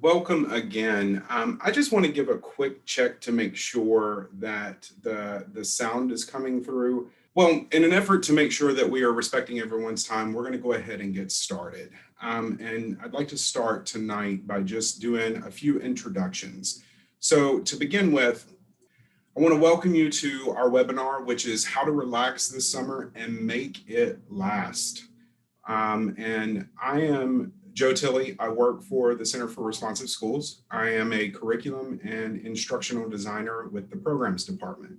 welcome again. I just want to give a quick check to make sure that the sound is coming through. Well, in an effort to make sure that we are respecting everyone's time, we're going to go ahead and get started. And I'd like to start tonight by just doing a few introductions. So to begin with, I want to welcome you to our webinar, which is How to Relax This Summer and Make It Last. And I am Joe Tilley. I work for the Center for Responsive Schools. I am a curriculum and instructional designer with the programs department.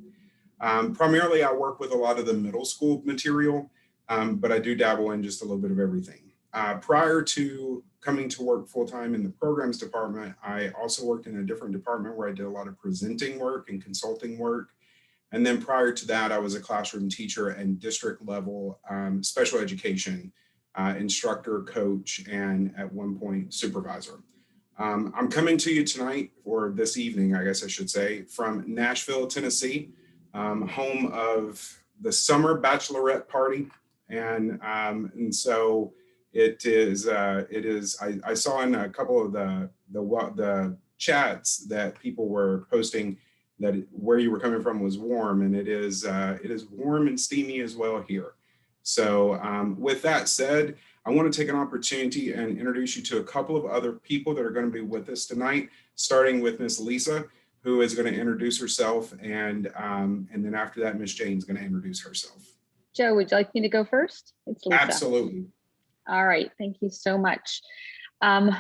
Primarily, I work with a lot of the middle school material, but I do dabble in just a little bit of everything. Prior to coming to work full-time in the programs department, I also worked in a different department where I did a lot of presenting work and consulting work. And then prior to that, I was a classroom teacher and district level special education instructor, coach, and at one point supervisor. I'm coming to you tonight, or this evening, I guess I should say, from Nashville, Tennessee, home of the summer bachelorette party. And so it is, I saw in a couple of the chats that people were posting that where you were coming from was warm, and it is warm and steamy as well here. So with that said, I want to take an opportunity and introduce you to a couple of other people that are going to be with us tonight, starting with Miss Lisa, who is going to introduce herself, and then after that, Miss Jane's going to introduce herself. Joe, would you like me to go first? It's Lisa. Absolutely. All right, thank you so much.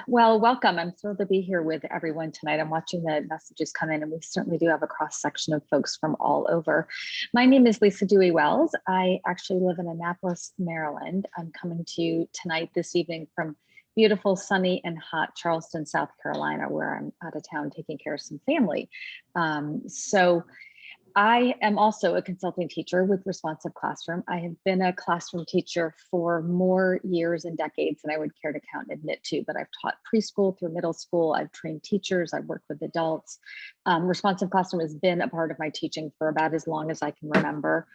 Well, welcome. I'm thrilled to be here with everyone tonight. I'm watching the messages come in, and we certainly do have a cross section of folks from all over. My name is Lisa Dewey Wells. I actually live in Annapolis, Maryland. I'm coming to you tonight, this evening, from beautiful, sunny, and hot Charleston, South Carolina, where I'm out of town taking care of some family. So I am also a consulting teacher with Responsive Classroom. I have been a classroom teacher for more years and decades than I would care to count and admit to, but I've taught preschool through middle school. I've trained teachers. I've worked with adults. Responsive Classroom has been a part of my teaching for about as long as I can remember.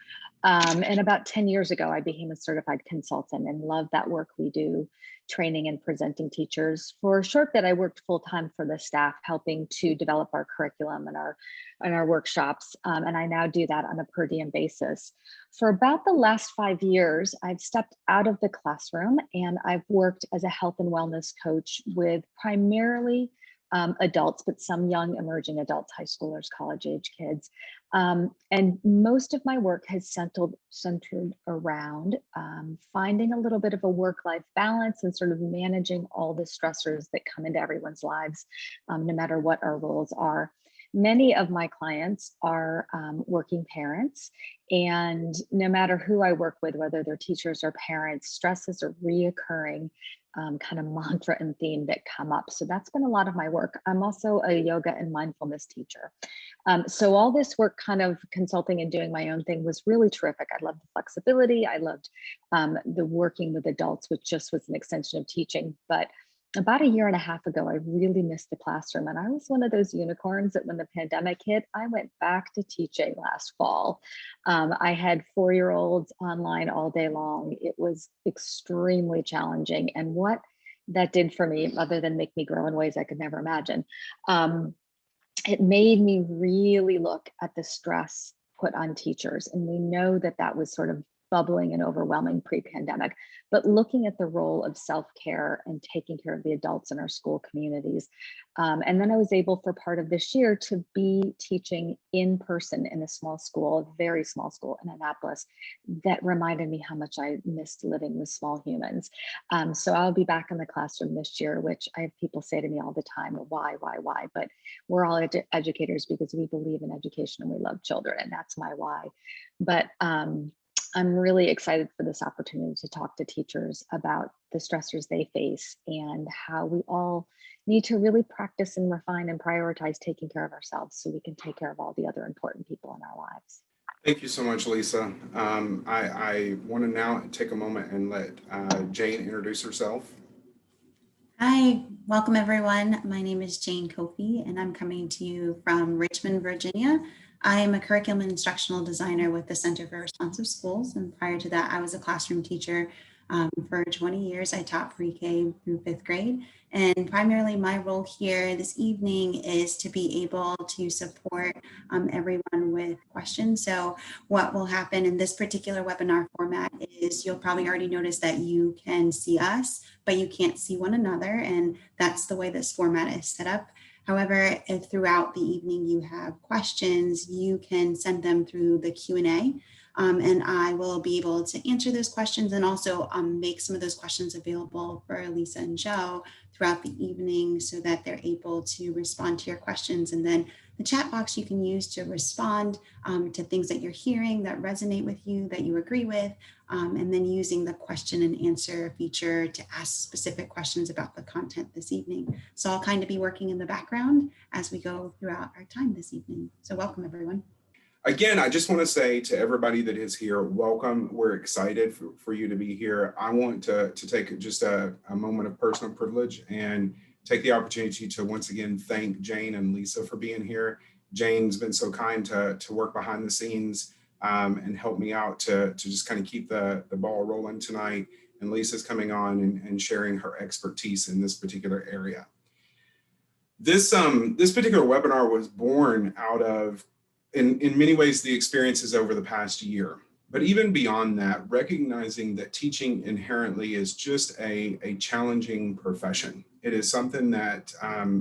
And about 10 years ago, I became a certified consultant and love that work we do, training and presenting teachers. For a short bit, I worked full-time for the staff, helping to develop our curriculum and our workshops. And I now do that on a per diem basis. For about the last 5 years, I've stepped out of the classroom and I've worked as a health and wellness coach with primarily adults, but some young emerging adults, high schoolers, college age kids. And most of my work has centered around finding a little bit of a work-life balance and sort of managing all the stressors that come into everyone's lives, no matter what our roles are. Many of my clients are working parents, and no matter who I work with, whether they're teachers or parents, stress is a reoccurring kind of mantra and theme that come up. So that's been a lot of my work. I'm also a yoga and mindfulness teacher. So all this work, kind of consulting and doing my own thing, was really terrific. I loved the flexibility. I loved the working with adults, which just was an extension of teaching. But about a year and a half ago, I really missed the classroom. And I was one of those unicorns that when the pandemic hit, I went back to teaching last fall. I had 4-year-olds online all day long. It was extremely challenging. And what that did for me, other than make me grow in ways I could never imagine, it made me really look at the stress put on teachers. And we know that that was sort of bubbling and overwhelming pre-pandemic, but looking at the role of self-care and taking care of the adults in our school communities. And then I was able for part of this year to be teaching in person in a small school, a very small school in Annapolis, that reminded me how much I missed living with small humans. So I'll be back in the classroom this year, which I have people say to me all the time, why? But we're all educators because we believe in education and we love children, and that's my why. But I'm really excited for this opportunity to talk to teachers about the stressors they face and how we all need to really practice and refine and prioritize taking care of ourselves so we can take care of all the other important people in our lives. Thank you so much, Lisa. I want to now take a moment and let Jane introduce herself. Hi, welcome everyone. My name is Jane Kofi and I'm coming to you from Richmond, Virginia. I am a curriculum and instructional designer with the Center for Responsive Schools, and prior to that, I was a classroom teacher For 20 years, I taught pre-K through 5th grade. And primarily my role here this evening is to be able to support everyone with questions. So what will happen in this particular webinar format is you'll probably already notice that you can see us, but you can't see one another. And that's the way this format is set up. However, if throughout the evening you have questions, you can send them through the Q&A. And I will be able to answer those questions and also make some of those questions available for Lisa and Joe throughout the evening so that they're able to respond to your questions. And then the chat box you can use to respond to things that you're hearing that resonate with you, that you agree with, and then using the question and answer feature to ask specific questions about the content this evening. So I'll kind of be working in the background as we go throughout our time this evening. So welcome, everyone. Again, I just want to say to everybody that is here, welcome. We're excited for you to be here. I want to take just a moment of personal privilege and take the opportunity to once again thank Jane and Lisa for being here. Jane's been so kind to work behind the scenes and help me out to just kind of keep the ball rolling tonight. And Lisa's coming on and sharing her expertise in this particular area. This particular webinar was born out of in many ways, the experiences over the past year. But even beyond that, recognizing that teaching inherently is just a challenging profession. It is something that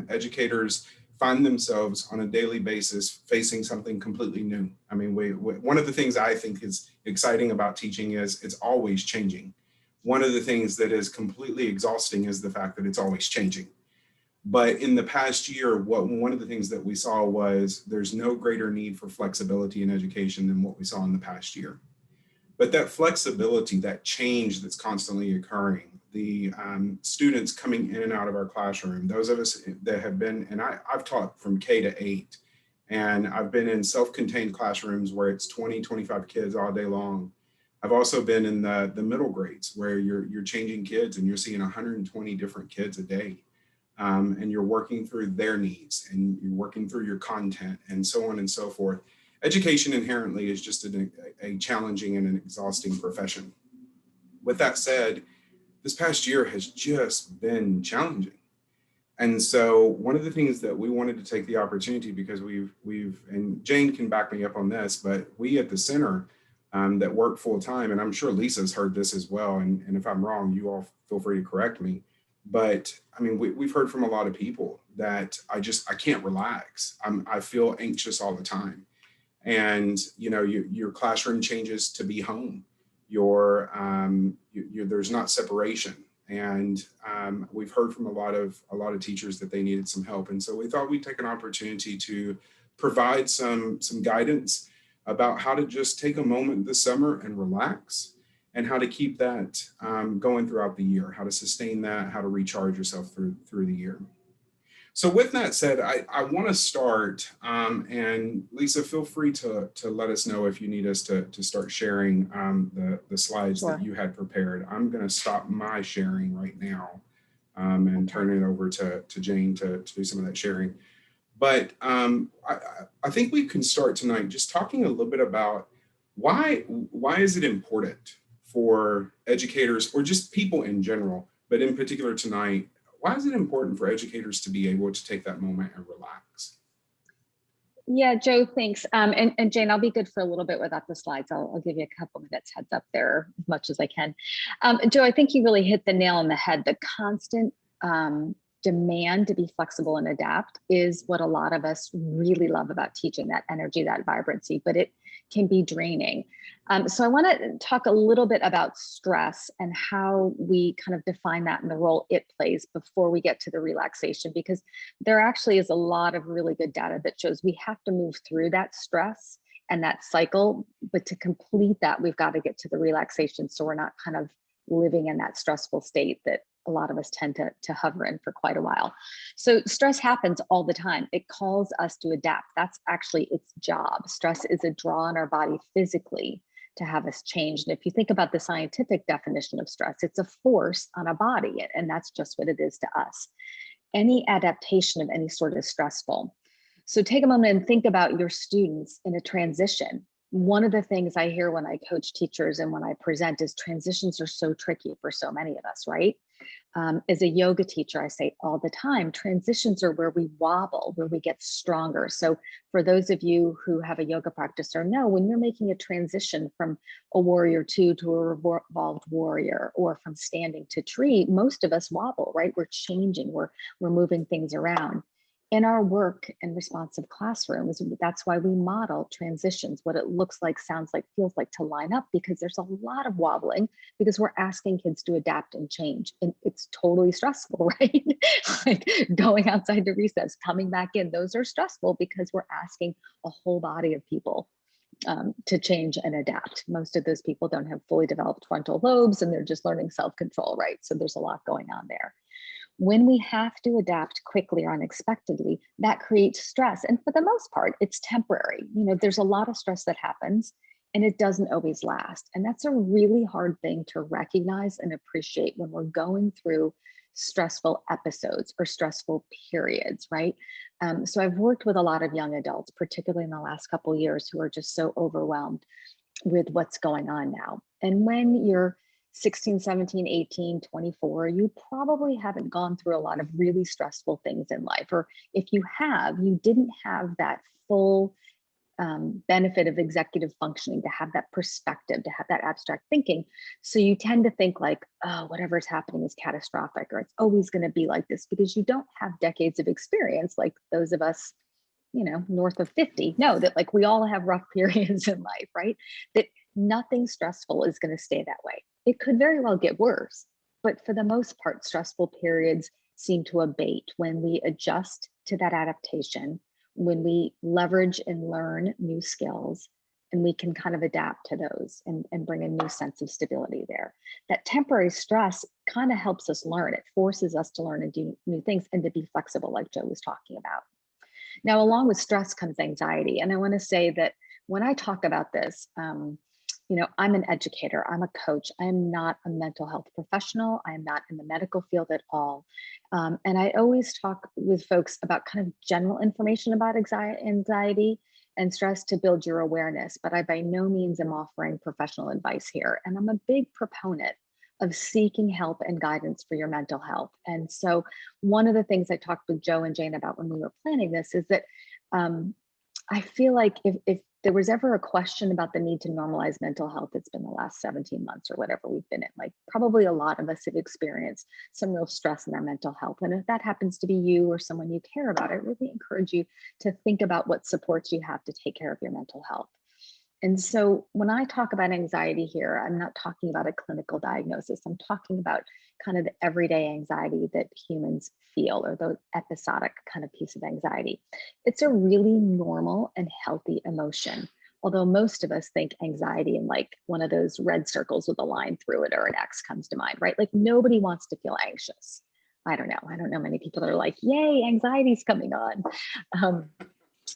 educators find themselves on a daily basis facing something completely new. I mean, one of the things I think is exciting about teaching is it's always changing. One of the things that is completely exhausting is the fact that it's always changing. But in the past year, one of the things that we saw was there's no greater need for flexibility in education than what we saw in the past year. But that flexibility, that change that's constantly occurring, the students coming in and out of our classroom, those of us that have been, and I've taught from K to 8, and I've been in self-contained classrooms where it's 20, 25 kids all day long. I've also been in the middle grades where you're changing kids and you're seeing 120 different kids a day. And you're working through their needs and you're working through your content and so on and so forth. Education inherently is just a challenging and an exhausting profession. With that said, this past year has just been challenging. And so one of the things that we wanted to take the opportunity, because we've and Jane can back me up on this, but we at the center that work full time, and I'm sure Lisa's heard this as well, and if I'm wrong, you all feel free to correct me. But I mean, we've heard from a lot of people that I can't relax. I feel anxious all the time. And, you know, your classroom changes to be home. There's not separation. And we've heard from a lot of teachers that they needed some help. And so we thought we'd take an opportunity to provide some guidance about how to just take a moment this summer and relax, and how to keep that going throughout the year, how to sustain that, how to recharge yourself through the year. So with that said, I want to start, and Lisa, feel free to let us know if you need us to start sharing the slides Sure. that you had prepared. I'm going to stop my sharing right now and turn it over to Jane to do some of that sharing. But I think we can start tonight just talking a little bit about why is it important for educators or just people in general, but in particular tonight, why is it important for educators to be able to take that moment and relax? Yeah, Joe, thanks. And Jane, I'll be good for a little bit without the slides. I'll give you a couple minutes heads up there as much as I can. Joe, I think you really hit the nail on the head. The constant demand to be flexible and adapt is what a lot of us really love about teaching, that energy, that vibrancy, but it can be draining. So I want to talk a little bit about stress and how we kind of define that and the role it plays before we get to the relaxation, because there actually is a lot of really good data that shows we have to move through that stress and that cycle, but to complete that, we've got to get to the relaxation so we're not kind of living in that stressful state that a lot of us tend to hover in for quite a while. So stress happens all the time. It calls us to adapt. That's actually its job. Stress is a draw on our body physically to have us change. And if you think about the scientific definition of stress, it's a force on a body, and that's just what it is to us. Any adaptation of any sort is stressful. So take a moment and think about your students in a transition. One of the things I hear when I coach teachers and when I present is transitions are so tricky for so many of us, right? As a yoga teacher, I say all the time, transitions are where we wobble, where we get stronger. So for those of you who have a yoga practice or know, when you're making a transition from a warrior two to a revolved warrior, or from standing to tree, most of us wobble, right? We're changing, we're moving things around. In our work and responsive classrooms, that's why we model transitions, what it looks like, sounds like, feels like to line up, because there's a lot of wobbling, because we're asking kids to adapt and change. And it's totally stressful, right? Like going outside to recess, coming back in, those are stressful because we're asking a whole body of people to change and adapt. Most of those people don't have fully developed frontal lobes and they're just learning self-control, right? So there's a lot going on there. When we have to adapt quickly or unexpectedly, that creates stress. And for the most part, it's temporary. You know, there's a lot of stress that happens and it doesn't always last. And that's a really hard thing to recognize and appreciate when we're going through stressful episodes or stressful periods, right? So I've worked with a lot of young adults, particularly in the last couple of years, who are just so overwhelmed with what's going on now. And when you're 16, 17, 18, 24, you probably haven't gone through a lot of really stressful things in life. Or if you have, you didn't have that full benefit of executive functioning, to have that perspective, to have that abstract thinking. So you tend to think like, oh, whatever's happening is catastrophic, or it's always going to be like this, because you don't have decades of experience like those of us, you know, north of 50 know that like we all have rough periods in life, right? That nothing stressful is going to stay that way. It could very well get worse, but for the most part, stressful periods seem to abate when we adjust to that adaptation, when we leverage and learn new skills, and we can kind of adapt to those and bring a new sense of stability there. That temporary stress kind of helps us learn. It forces us to learn and do new things and to be flexible, like Joe was talking about. Now, along with stress comes anxiety. And I want to say that when I talk about this, you know, I'm an educator, I'm a coach, I am not a mental health professional, I am not in the medical field at all. And I always talk with folks about kind of general information about anxiety and stress to build your awareness, but I by no means am offering professional advice here. And I'm a big proponent of seeking help and guidance for your mental health. And so one of the things I talked with Joe and Jane about when we were planning this is that I feel like if there was ever a question about the need to normalize mental health, it's been the last 17 months or whatever we've been in. Like probably a lot of us have experienced some real stress in our mental health. And if that happens to be you or someone you care about, I really encourage you to think about what supports you have to take care of your mental health. And so when I talk about anxiety here, I'm not talking about a clinical diagnosis. I'm talking about kind of the everyday anxiety that humans feel, or the episodic kind of piece of anxiety. It's a really normal and healthy emotion. Although most of us think anxiety in like one of those red circles with a line through it or an X comes to mind, right? Like nobody wants to feel anxious. I don't know many people that are like, yay, anxiety's coming on.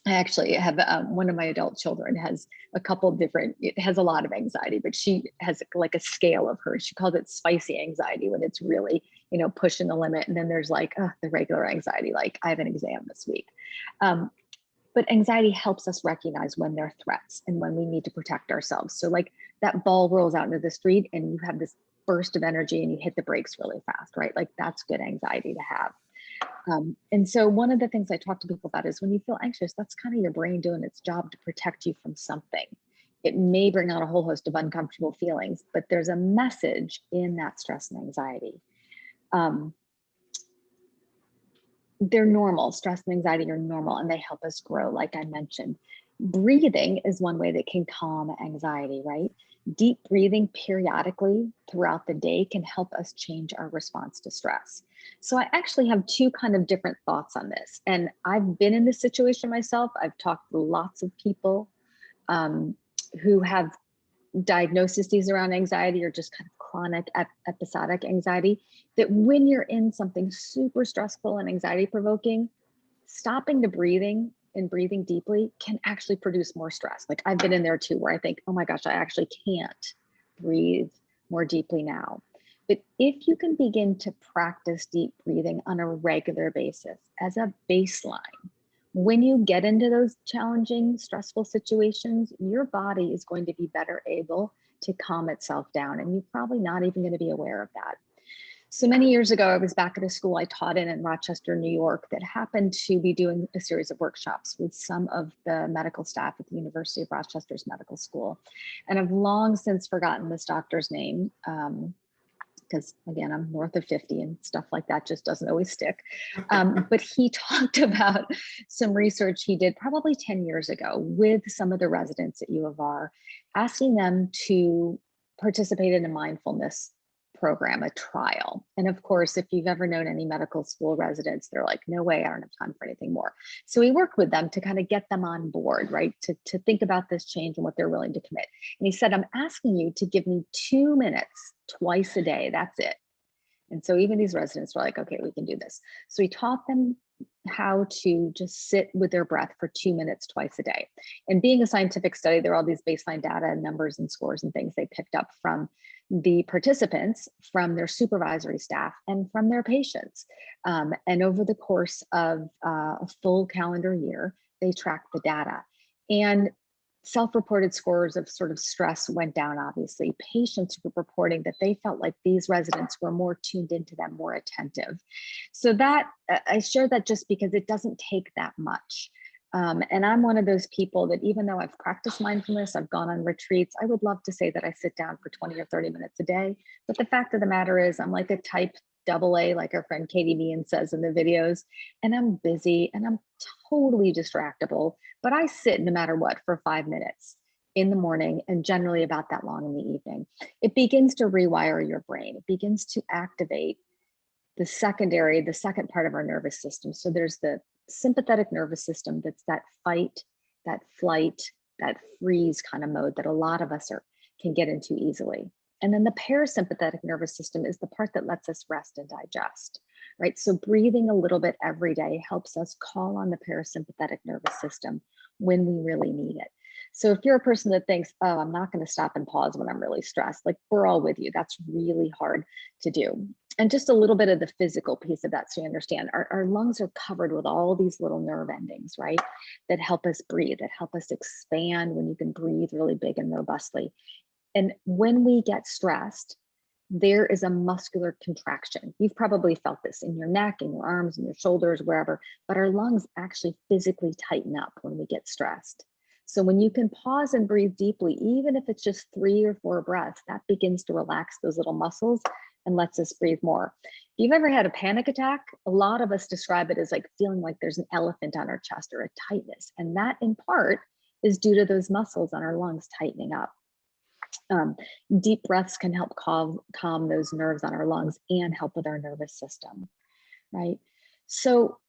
I actually have one of my adult children has a couple of different, it has a lot of anxiety, but she has like a scale of hers. She calls it spicy anxiety when it's really, you know, pushing the limit. And then there's like the regular anxiety, like I have an exam this week. But anxiety helps us recognize when there are threats and when we need to protect ourselves. So like that ball rolls out into the street and you have this burst of energy and you hit the brakes really fast, right? Like that's good anxiety to have. And so one of the things I talk to people about is when you feel anxious, that's kind of your brain doing its job to protect you from something. It may bring out a whole host of uncomfortable feelings, but there's a message in that stress and anxiety. They're normal. Stress and anxiety are normal and they help us grow, like I mentioned. Breathing is one way that can calm anxiety, right? Deep breathing periodically throughout the day can help us change our response to stress. So I actually have two kind of different thoughts on this. And I've been in this situation myself. I've talked to lots of people who have diagnoses around anxiety or just kind of chronic episodic anxiety, that when you're in something super stressful and anxiety provoking, stopping the breathing and breathing deeply can actually produce more stress. Like I've been in there too, where I think, oh my gosh, I actually can't breathe more deeply now. But if you can begin to practice deep breathing on a regular basis as a baseline, When you get into those challenging, stressful situations, your body is going to be better able to calm itself down, and you're probably not even going to be aware of that. So many years ago, I was back at a school I taught in Rochester, New York, that happened to be doing a series of workshops with some of the medical staff at the University of Rochester's medical school. And I've long since forgotten this doctor's name, because again, I'm north of 50 and stuff like that just doesn't always stick. But he talked about some research he did probably 10 years ago with some of the residents at U of R, asking them to participate in a mindfulness program, a trial. And of course, if you've ever known any medical school residents, they're like, no way, I don't have time for anything more. So we worked with them to kind of get them on board, right? To think about this change and what they're willing to commit. And he said, I'm asking you to give me 2 minutes twice a day. That's it. And so even these residents were like, okay, we can do this. So he taught them how to just sit with their breath for 2 minutes twice a day. And being a scientific study, there are all these baseline data and numbers and scores and things they picked up from the participants, from their supervisory staff, and from their patients. And over the course of a full calendar year, they tracked the data. And self-reported scores of sort of stress went down, obviously. Patients were reporting that they felt like these residents were more tuned into them, more attentive. So that, I share that just because it doesn't take that much. And I'm one of those people that even though I've practiced mindfulness, I've gone on retreats, I would love to say that I sit down for 20 or 30 minutes a day. But the fact of the matter is I'm like a type AA, like our friend Katie Meehan says in the videos, and I'm busy and I'm totally distractible, but I sit no matter what for 5 minutes in the morning and generally about that long in the evening. It begins to rewire your brain. It begins to activate the second part of our nervous system. So there's the sympathetic nervous system, that's that fight, that flight, that freeze kind of mode that a lot of us can get into easily. And then the parasympathetic nervous system is the part that lets us rest and digest, right? So breathing a little bit every day helps us call on the parasympathetic nervous system when we really need it. So if you're a person that thinks, oh, I'm not going to stop and pause when I'm really stressed, like we're all with you. That's really hard to do. And just a little bit of the physical piece of that, so you understand, our lungs are covered with all these little nerve endings, right? That help us breathe, that help us expand when you can breathe really big and robustly. And when we get stressed, there is a muscular contraction. You've probably felt this in your neck, in your arms, in your shoulders, wherever, but our lungs actually physically tighten up when we get stressed. So when you can pause and breathe deeply, even if it's just 3 or 4 breaths, that begins to relax those little muscles and lets us breathe more. If you've ever had a panic attack, a lot of us describe it as like feeling like there's an elephant on our chest or a tightness. And that in part is due to those muscles on our lungs tightening up. Deep breaths can help calm those nerves on our lungs and help with our nervous system, right? So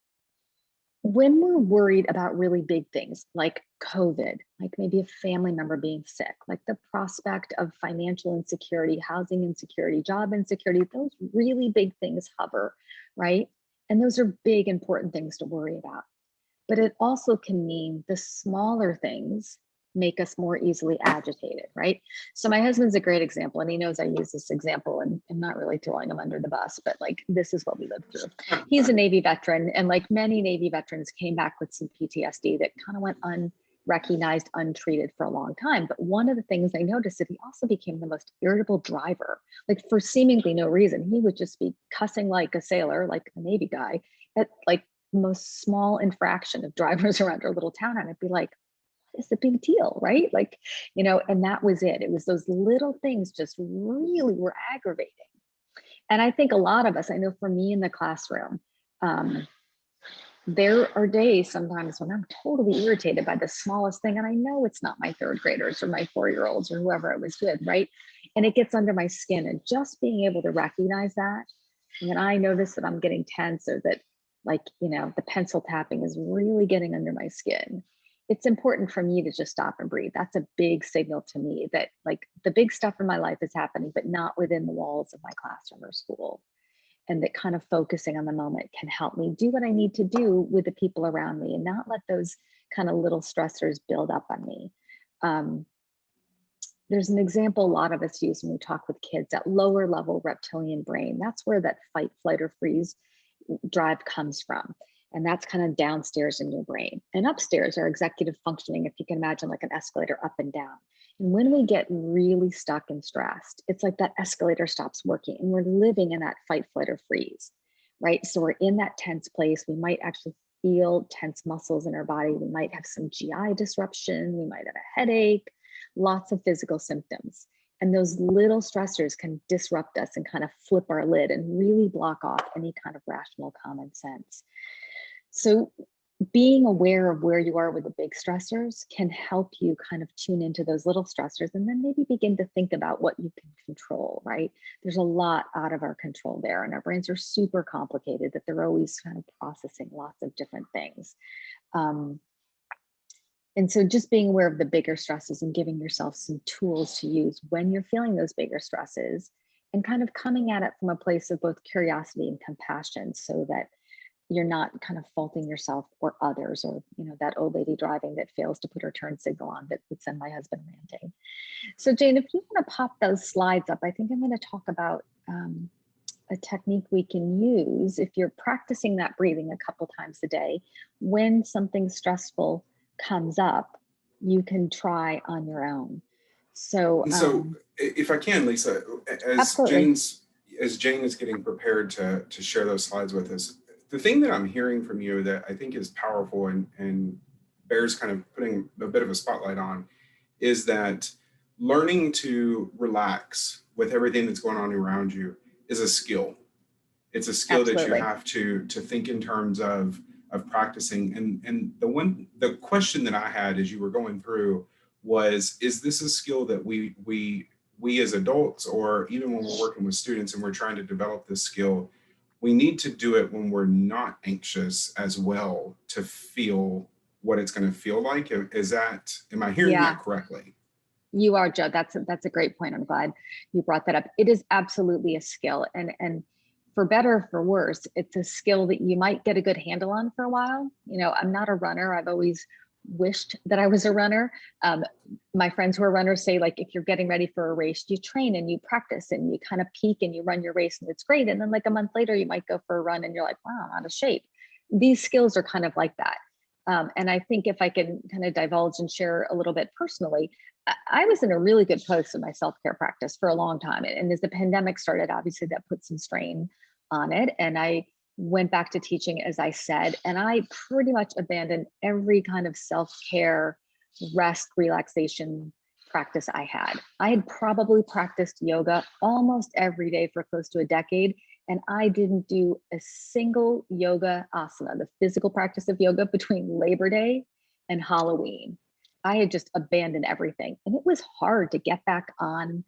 when we're worried about really big things like COVID, like maybe a family member being sick, like the prospect of financial insecurity, housing insecurity, job insecurity, those really big things hover, right? And those are big, important things to worry about. But it also can mean the smaller things make us more easily agitated, right? So my husband's a great example, and he knows I use this example, and I'm not really throwing him under the bus, but like, this is what we lived through. He's a Navy veteran, and like many Navy veterans came back with some PTSD that kind of went unrecognized, untreated for a long time. But one of the things they noticed that he also became the most irritable driver, like for seemingly no reason. He would just be cussing like a sailor, like a Navy guy, at like the most small infraction of drivers around our little town. And I'd be like, it's a big deal, right? Like, and that was it. It was those little things just really were aggravating. And I think a lot of us, I know for me in the classroom, there are days sometimes when I'm totally irritated by the smallest thing. And I know it's not my 3rd graders or my 4-year-olds or whoever I was with, right? And it gets under my skin, and just being able to recognize that. And then I notice that I'm getting tense, or that the pencil tapping is really getting under my skin. It's important for me to just stop and breathe. That's a big signal to me that like the big stuff in my life is happening, but not within the walls of my classroom or school. And that kind of focusing on the moment can help me do what I need to do with the people around me and not let those kind of little stressors build up on me. There's an example a lot of us use when we talk with kids, that lower level reptilian brain. That's where that fight, flight, or freeze drive comes from. And that's kind of downstairs in your brain. And upstairs are executive functioning, if you can imagine like an escalator up and down. And when we get really stuck and stressed, it's like that escalator stops working and we're living in that fight, flight, or freeze, right? So we're in that tense place. We might actually feel tense muscles in our body. We might have some GI disruption. We might have a headache, lots of physical symptoms. And those little stressors can disrupt us and kind of flip our lid and really block off any kind of rational common sense. So being aware of where you are with the big stressors can help you kind of tune into those little stressors and then maybe begin to think about what you can control, right? There's a lot out of our control there, and our brains are super complicated that they're always kind of processing lots of different things. And so just being aware of the bigger stresses and giving yourself some tools to use when you're feeling those bigger stresses and kind of coming at it from a place of both curiosity and compassion so that you're not kind of faulting yourself or others, or, you know, that old lady driving that fails to put her turn signal on that would send my husband ranting. So Jane, if you want to pop those slides up, I think I'm going to talk about a technique we can use if you're practicing that breathing a couple times a day. When something stressful comes up, you can try on your own. So, if I can, Lisa, absolutely. As Jane is getting prepared to share those slides with us, the thing that I'm hearing from you that I think is powerful and bears kind of putting a bit of a spotlight on is that learning to relax with everything that's going on around you is a skill. It's a skill that you Absolutely. have to think in terms of practicing. And the question that I had as you were going through was, is this a skill that we as adults, or even when we're working with students and we're trying to develop this skill, we need to do it when we're not anxious as well to feel what it's going to feel like? Am I hearing Yeah, that correctly? you are, Joe. That's a great point. I'm glad you brought that up. It is absolutely a skill, and for better or for worse, it's a skill that you might get a good handle on for a while. You know, I'm not a runner. I've always wished that I was a runner. My friends who are runners say, like, if you're getting ready for a race, you train and you practice and you kind of peak and you run your race and it's great. And then like a month later, you might go for a run and you're like, wow, I'm out of shape. These skills are kind of like that. And I think if I can kind of divulge and share a little bit personally, I was in a really good place in my self-care practice for a long time. And as the pandemic started, obviously that put some strain on it. And I went back to teaching, as I said, and I pretty much abandoned every kind of self-care, rest, relaxation practice I had. I had probably practiced yoga almost every day for close to a decade. And I didn't do a single yoga asana, the physical practice of yoga, between Labor Day and Halloween. I had just abandoned everything. And it was hard to get back on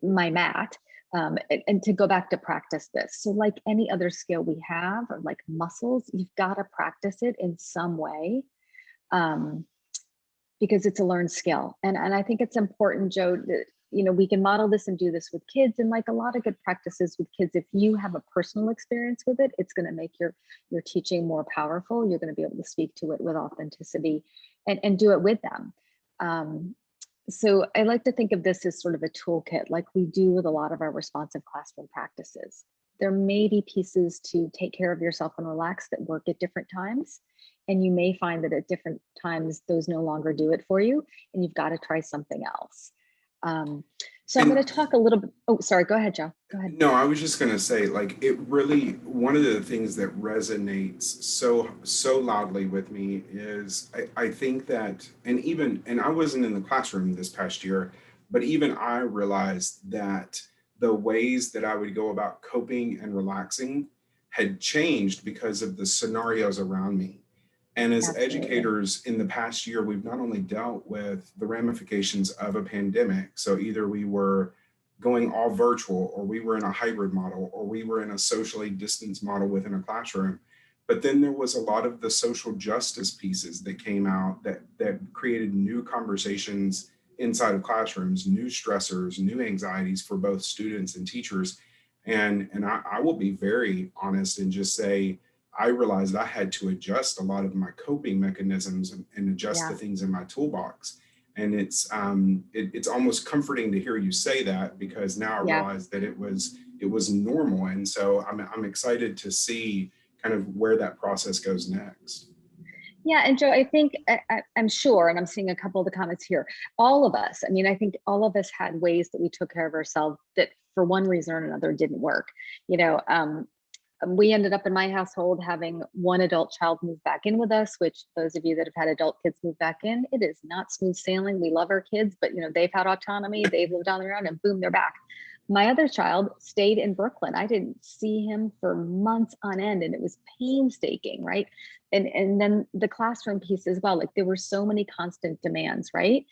my mat and to go back to practice this. So like any other skill we have, or like muscles, you've got to practice it in some way because it's a learned skill. And I think it's important, Joe, that, you know, we can model this and do this with kids, and like a lot of good practices with kids, if you have a personal experience with it, it's going to make your teaching more powerful. You're going to be able to speak to it with authenticity and do it with them. So I like to think of this as sort of a toolkit, like we do with a lot of our responsive classroom practices. There may be pieces to take care of yourself and relax that work at different times. And you may find that at different times, those no longer do it for you, and you've got to try something else. So I'm going to talk a little bit. Oh, sorry. Go ahead, Joe. Go ahead. No, I was just going to say, like, it really, one of the things that resonates so loudly with me is I think that, and I wasn't in the classroom this past year, but even I realized that the ways that I would go about coping and relaxing had changed because of the scenarios around me. And as Absolutely. educators in the past year, we've not only dealt with the ramifications of a pandemic, so either we were going all virtual, or we were in a hybrid model, or we were in a socially distanced model within a classroom. But then there was a lot of the social justice pieces that came out that created new conversations inside of classrooms, new stressors, new anxieties for both students and teachers. And I will be very honest and just say, I realized I had to adjust a lot of my coping mechanisms and adjust the Yeah. things in my toolbox. And it's almost comforting to hear you say that, because now I Yeah. realize that it was normal. And so I'm excited to see kind of where that process goes next. Yeah, and Joe, I think I'm sure, and I'm seeing a couple of the comments here, all of us, I mean, I think all of us had ways that we took care of ourselves that for one reason or another didn't work. We ended up in my household having one adult child move back in with us, which those of you that have had adult kids move back in, it is not smooth sailing. We love our kids, but they've had autonomy, they've lived on their own, and boom, they're back. My other child stayed in Brooklyn. I didn't see him for months on end, and it was painstaking, right? And then the classroom piece as well, like there were so many constant demands, right?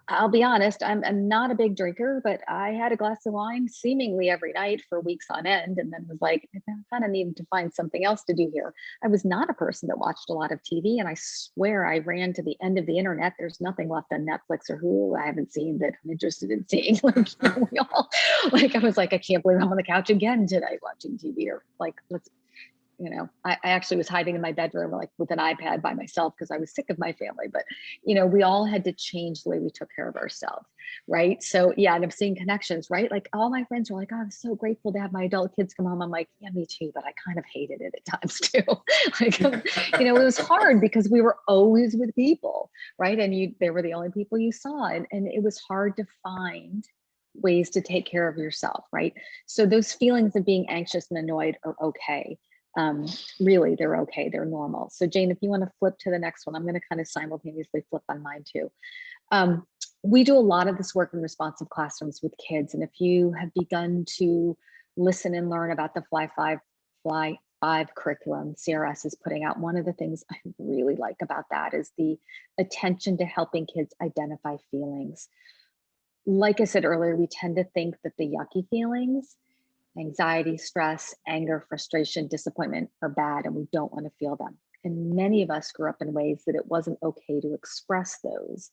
I'll be honest, I'm not a big drinker, but I had a glass of wine seemingly every night for weeks on end, and then was like, I kind of need to find something else to do here. I was not a person that watched a lot of TV, and I swear I ran to the end of the internet. There's nothing left on Netflix or Hulu I haven't seen that I'm interested in seeing. We all, I was like, I can't believe I'm on the couch again tonight watching TV, or like, let's. I actually was hiding in my bedroom like with an iPad by myself because I was sick of my family. But, we all had to change the way we took care of ourselves. Right. So, yeah. And I'm seeing connections, right? Like all my friends were like, oh, I'm so grateful to have my adult kids come home. I'm like, yeah, me too. But I kind of hated it at times too. It was hard because we were always with people. Right. And they were the only people you saw. And it was hard to find ways to take care of yourself. Right. So those feelings of being anxious and annoyed are okay. Really, they're okay. They're normal. So Jane, if you want to flip to the next one, I'm going to kind of simultaneously flip on mine too. We do a lot of this work in responsive classrooms with kids. And if you have begun to listen and learn about the Fly 5 curriculum CRS is putting out, one of the things I really like about that is the attention to helping kids identify feelings. Like I said earlier, we tend to think that the yucky feelings, anxiety, stress, anger, frustration, disappointment are bad and we don't want to feel them. And many of us grew up in ways that it wasn't okay to express those.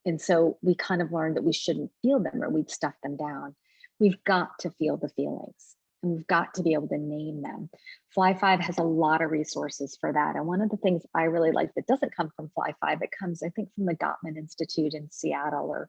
And so we kind of learned that we shouldn't feel them or we'd stuff them down. We've got to feel the feelings and we've got to be able to name them. Fly 5 has a lot of resources for that. And one of the things I really like that doesn't come from Fly 5, it comes, I think, from the Gottman Institute in Seattle or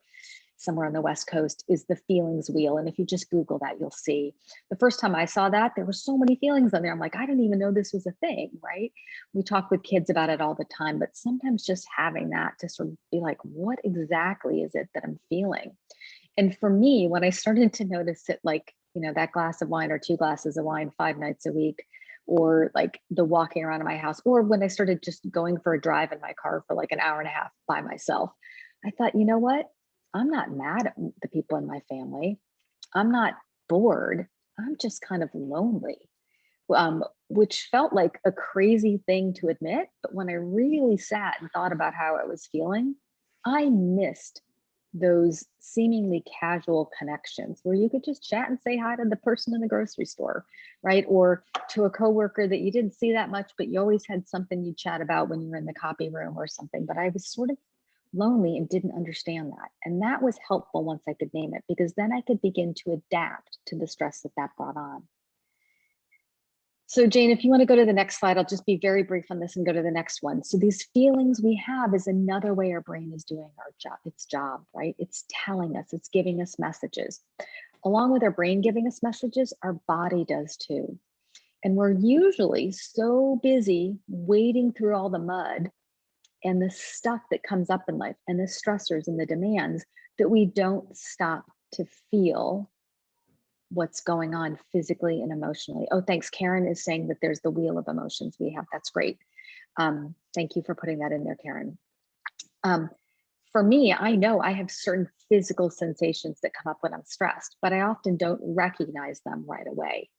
somewhere on the West Coast, is the feelings wheel. And if you just Google that, you'll see. The first time I saw that, there were so many feelings on there. I'm like, I didn't even know this was a thing, right? We talk with kids about it all the time, but sometimes just having that to sort of be like, what exactly is it that I'm feeling? And for me, when I started to notice it, like, that glass of wine or 2 glasses of wine 5 nights a week, or like the walking around in my house, or when I started just going for a drive in my car for like an hour and a half by myself, I thought, you know what? I'm not mad at the people in my family. I'm not bored. I'm just kind of lonely, which felt like a crazy thing to admit. But when I really sat and thought about how I was feeling, I missed those seemingly casual connections where you could just chat and say hi to the person in the grocery store, right? Or to a coworker that you didn't see that much, but you always had something you chat about when you were in the copy room or something. But I was sort of lonely and didn't understand that. And that was helpful once I could name it, because then I could begin to adapt to the stress that brought on. So Jane, if you want to go to the next slide, I'll just be very brief on this and go to the next one. So these feelings we have is another way our brain is doing its job, right? It's telling us, it's giving us messages. Along with our brain giving us messages, our body does too. And we're usually so busy wading through all the mud and the stuff that comes up in life and the stressors and the demands that we don't stop to feel what's going on physically and emotionally. Oh, thanks. Karen is saying that there's the wheel of emotions we have. That's great. Thank you for putting that in there, Karen. For me, I know I have certain physical sensations that come up when I'm stressed, but I often don't recognize them right away.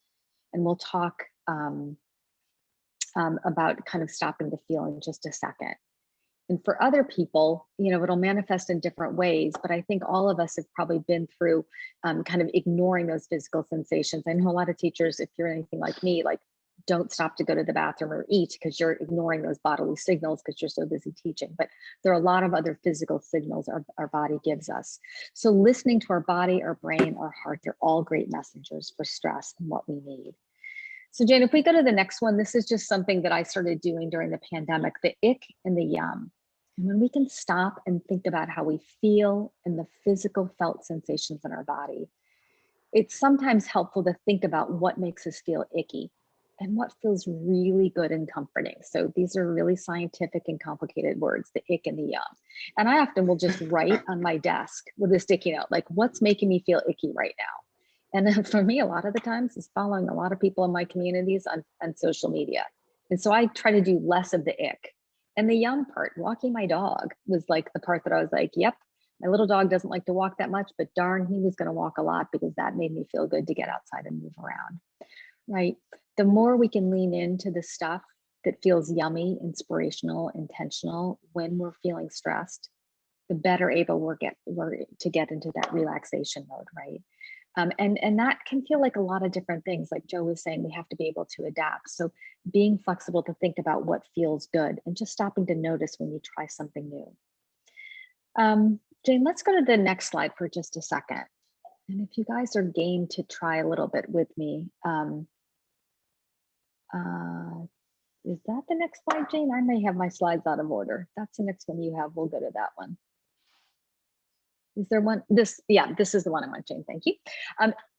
And we'll talk about kind of stopping to feel in just a second. And for other people, it'll manifest in different ways, but I think all of us have probably been through kind of ignoring those physical sensations. I know a lot of teachers, if you're anything like me, like don't stop to go to the bathroom or eat because you're ignoring those bodily signals because you're so busy teaching. But there are a lot of other physical signals our body gives us. So listening to our body, our brain, our heart, they're all great messengers for stress and what we need. So Jane, if we go to the next one, this is just something that I started doing during the pandemic, the ick and the yum. And when we can stop and think about how we feel and the physical felt sensations in our body, it's sometimes helpful to think about what makes us feel icky and what feels really good and comforting. So these are really scientific and complicated words, the ick and the yum. And I often will just write on my desk with a sticky note, like what's making me feel icky right now? And then for me, a lot of the times is following a lot of people in my communities on social media. And so I try to do less of the ick. And the yum part, walking my dog, was like the part that I was like, yep, my little dog doesn't like to walk that much, but darn, he was going to walk a lot because that made me feel good to get outside and move around. Right? The more we can lean into the stuff that feels yummy, inspirational, intentional when we're feeling stressed, the better able we're to get into that relaxation mode, right? And that can feel like a lot of different things. Like Joe was saying, we have to be able to adapt. So being flexible to think about what feels good and just stopping to notice when you try something new. Jane, let's go to the next slide for just a second. And if you guys are game to try a little bit with me, is that the next slide, Jane? I may have my slides out of order. That's the next one you have. We'll go to that one. Is there one? Yeah, this is the one I want, Jane. Thank you.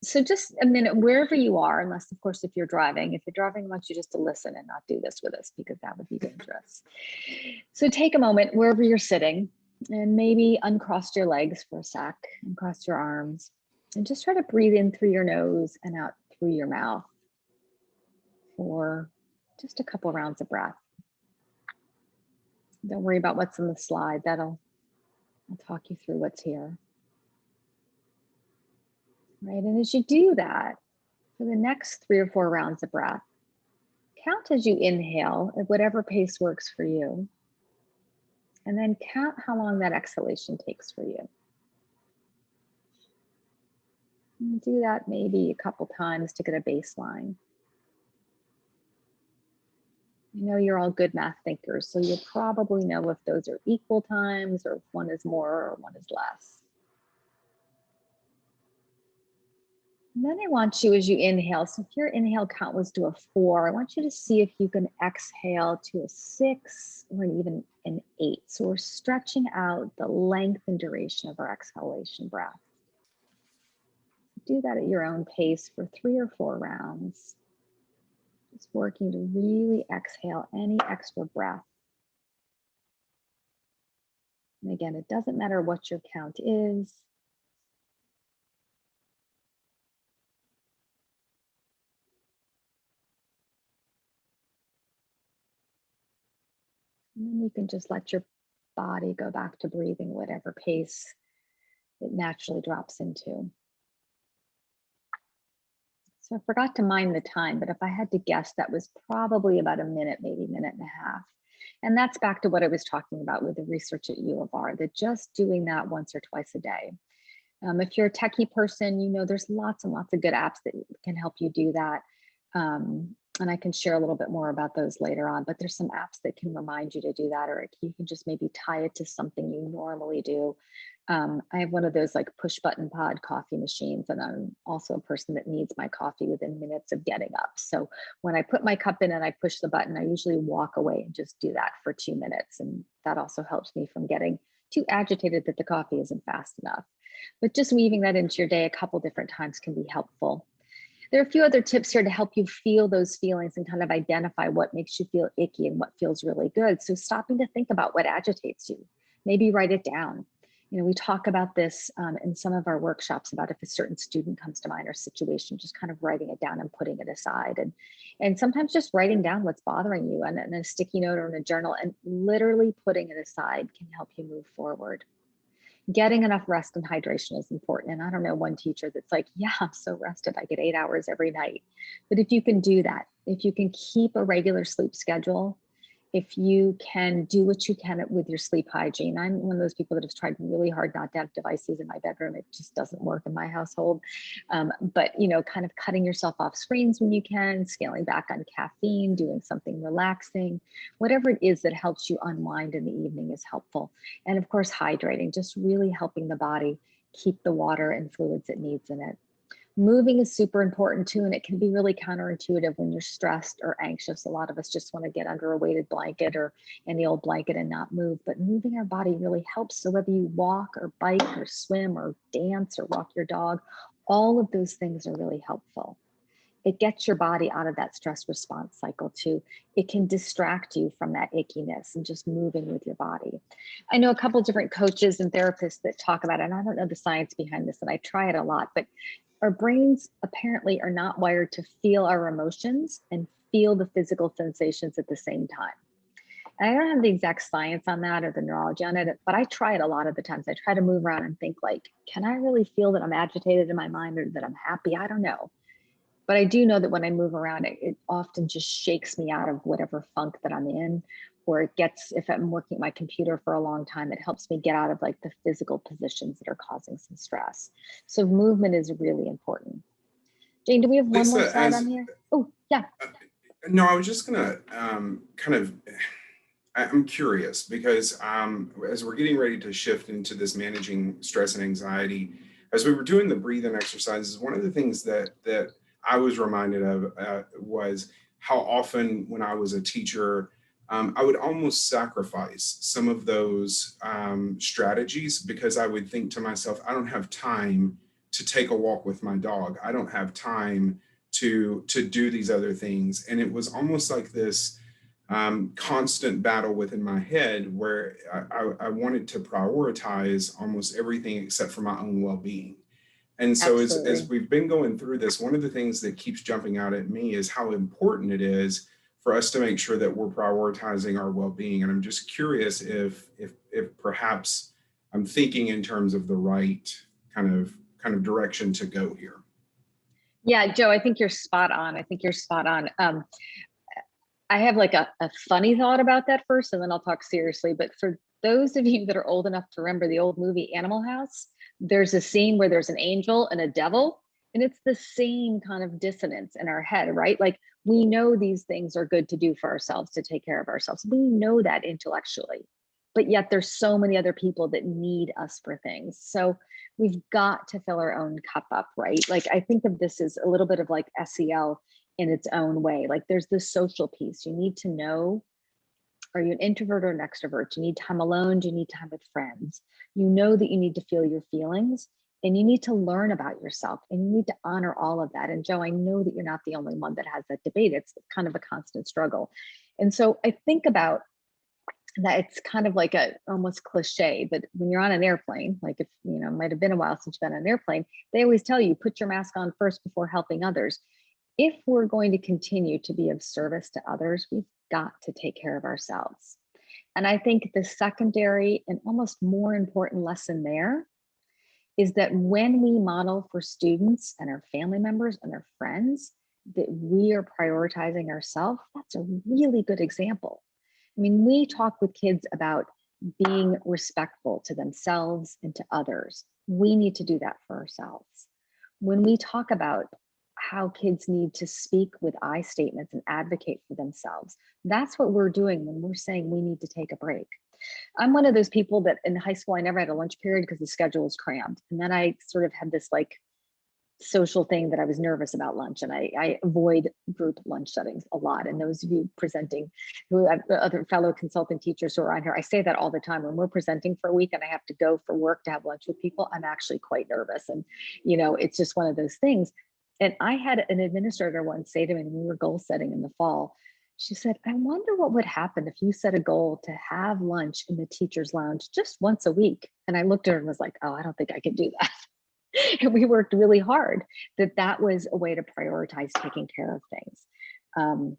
So just a minute, wherever you are, unless of course, if you're driving, I want you just to listen and not do this with us because that would be dangerous. So take a moment wherever you're sitting and maybe uncross your legs for a sec and cross your arms and just try to breathe in through your nose and out through your mouth for just a couple rounds of breath. Don't worry about what's on the slide. I'll talk you through what's here. Right, and as you do that, for the next 3 or 4 rounds of breath, count as you inhale at whatever pace works for you. And then count how long that exhalation takes for you. And do that maybe a couple times to get a baseline. I know you're all good math thinkers, so you'll probably know if those are equal times or if one is more or one is less. And then I want you, as you inhale, so if your inhale count was to a 4, I want you to see if you can exhale to a 6 or even an 8. So we're stretching out the length and duration of our exhalation breath. Do that at your own pace for 3 or 4 rounds. Just working to really exhale any extra breath. And again, it doesn't matter what your count is. And then you can just let your body go back to breathing whatever pace it naturally drops into. So I forgot to mind the time, but if I had to guess, that was probably about a minute, maybe a minute and a half. And that's back to what I was talking about with the research at U of R, that just doing that once or twice a day. If you're a techie person, you know there's lots and lots of good apps that can help you do that. And I can share a little bit more about those later on, but there's some apps that can remind you to do that, or you can just maybe tie it to something you normally do. I have one of those like push button pod coffee machines, and I'm also a person that needs my coffee within minutes of getting up. So when I put my cup in and I push the button, I usually walk away and just do that for 2 minutes. And that also helps me from getting too agitated that the coffee isn't fast enough. But just weaving that into your day a couple different times can be helpful. There are a few other tips here to help you feel those feelings and kind of identify what makes you feel icky and what feels really good. So stopping to think about what agitates you, maybe write it down. You know, we talk about this in some of our workshops about if a certain student comes to mind or situation, just kind of writing it down and putting it aside. And sometimes just writing down what's bothering you on a sticky note or in a journal and literally putting it aside can help you move forward. Getting enough rest and hydration is important. And I don't know one teacher that's like, yeah, I'm so rested. I get 8 hours every night. But if you can do that, if you can keep a regular sleep schedule, if you can do what you can with your sleep hygiene. I'm one of those people that has tried really hard not to have devices in my bedroom. It just doesn't work in my household. But, you know, kind of cutting yourself off screens when you can, scaling back on caffeine, doing something relaxing, whatever it is that helps you unwind in the evening is helpful. And of course, hydrating, just really helping the body keep the water and fluids it needs in it. Moving is super important too, and it can be really counterintuitive when you're stressed or anxious. A lot of us just want to get under a weighted blanket or any old blanket and not move, but moving our body really helps. So whether you walk or bike or swim or dance or walk your dog, all of those things are really helpful. It gets your body out of that stress response cycle too. It can distract you from that ickiness and just moving with your body. I know a couple different coaches and therapists that talk about it, and I don't know the science behind this, and I try it a lot, but our brains apparently are not wired to feel our emotions and feel the physical sensations at the same time. And I don't have the exact science on that or the neurology on it, but I try it a lot of the times. I try to move around and think like, can I really feel that I'm agitated in my mind or that I'm happy? I don't know. But I do know that when I move around, it often just shakes me out of whatever funk that I'm in, or it gets, if I'm working at my computer for a long time, it helps me get out of like the physical positions that are causing some stress. So movement is really important. Jane, do we have one more Lisa, slide on here? Oh, yeah. no, I was just gonna I'm curious because as we're getting ready to shift into this managing stress and anxiety, as we were doing the breathing exercises, one of the things that I was reminded of was how often when I was a teacher, I would almost sacrifice some of those strategies because I would think to myself, I don't have time to take a walk with my dog. I don't have time to do these other things, and it was almost like this constant battle within my head where I wanted to prioritize almost everything except for my own well-being. And so as Absolutely. we've been going through this, one of the things that keeps jumping out at me is how important it is for us to make sure that we're prioritizing our well-being. And I'm just curious if perhaps I'm thinking in terms of the right kind of direction to go here. Yeah, Joe, I think you're spot on. I think you're spot on. I have like a funny thought about that first, and then I'll talk seriously. But for those of you that are old enough to remember the old movie Animal House, there's a scene where there's an angel and a devil, and it's the same kind of dissonance in our head, right? Like we know these things are good to do for ourselves, to take care of ourselves. We know that intellectually, but yet there's so many other people that need us for things. So we've got to fill our own cup up, right? Like I think of this as a little bit of like SEL in its own way. Like there's this social piece. You need to know, are you an introvert or an extrovert? Do you need time alone? Do you need time with friends? You know that you need to feel your feelings and you need to learn about yourself and you need to honor all of that. And Joe, I know that you're not the only one that has that debate. It's kind of a constant struggle. And so I think about that it's kind of like a almost cliche, but when you're on an airplane, like if you know, it might have been a while since you've been on an airplane, they always tell you put your mask on first before helping others. If we're going to continue to be of service to others, we've got to take care of ourselves. And I think the secondary and almost more important lesson there is that when we model for students and our family members and our friends that we are prioritizing ourselves, that's a really good example. I mean, we talk with kids about being respectful to themselves and to others. We need to do that for ourselves. When we talk about how kids need to speak with I statements and advocate for themselves, that's what we're doing when we're saying we need to take a break. I'm one of those people that in high school, I never had a lunch period because the schedule was crammed. And then I sort of had this like social thing that I was nervous about lunch, and I avoid group lunch settings a lot. And those of you presenting who have other fellow consulting teachers who are on here, I say that all the time. When we're presenting for a week and I have to go for work to have lunch with people, I'm actually quite nervous. And, you know, it's just one of those things. And I had an administrator once say to me, when we were goal setting in the fall, she said, I wonder what would happen if you set a goal to have lunch in the teacher's lounge just once a week. And I looked at her and was like, oh, I don't think I could do that. And we worked really hard that was a way to prioritize taking care of things.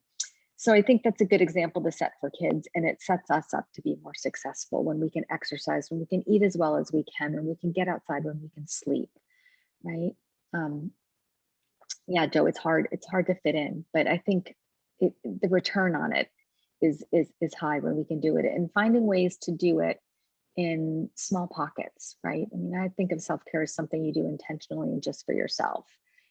So I think that's a good example to set for kids, and it sets us up to be more successful when we can exercise, when we can eat as well as we can, when we can get outside, when we can sleep, right? Yeah, Joe, it's hard to fit in, but I think the return on it is high when we can do it, and finding ways to do it in small pockets, right? I mean, I think of self-care as something you do intentionally and just for yourself.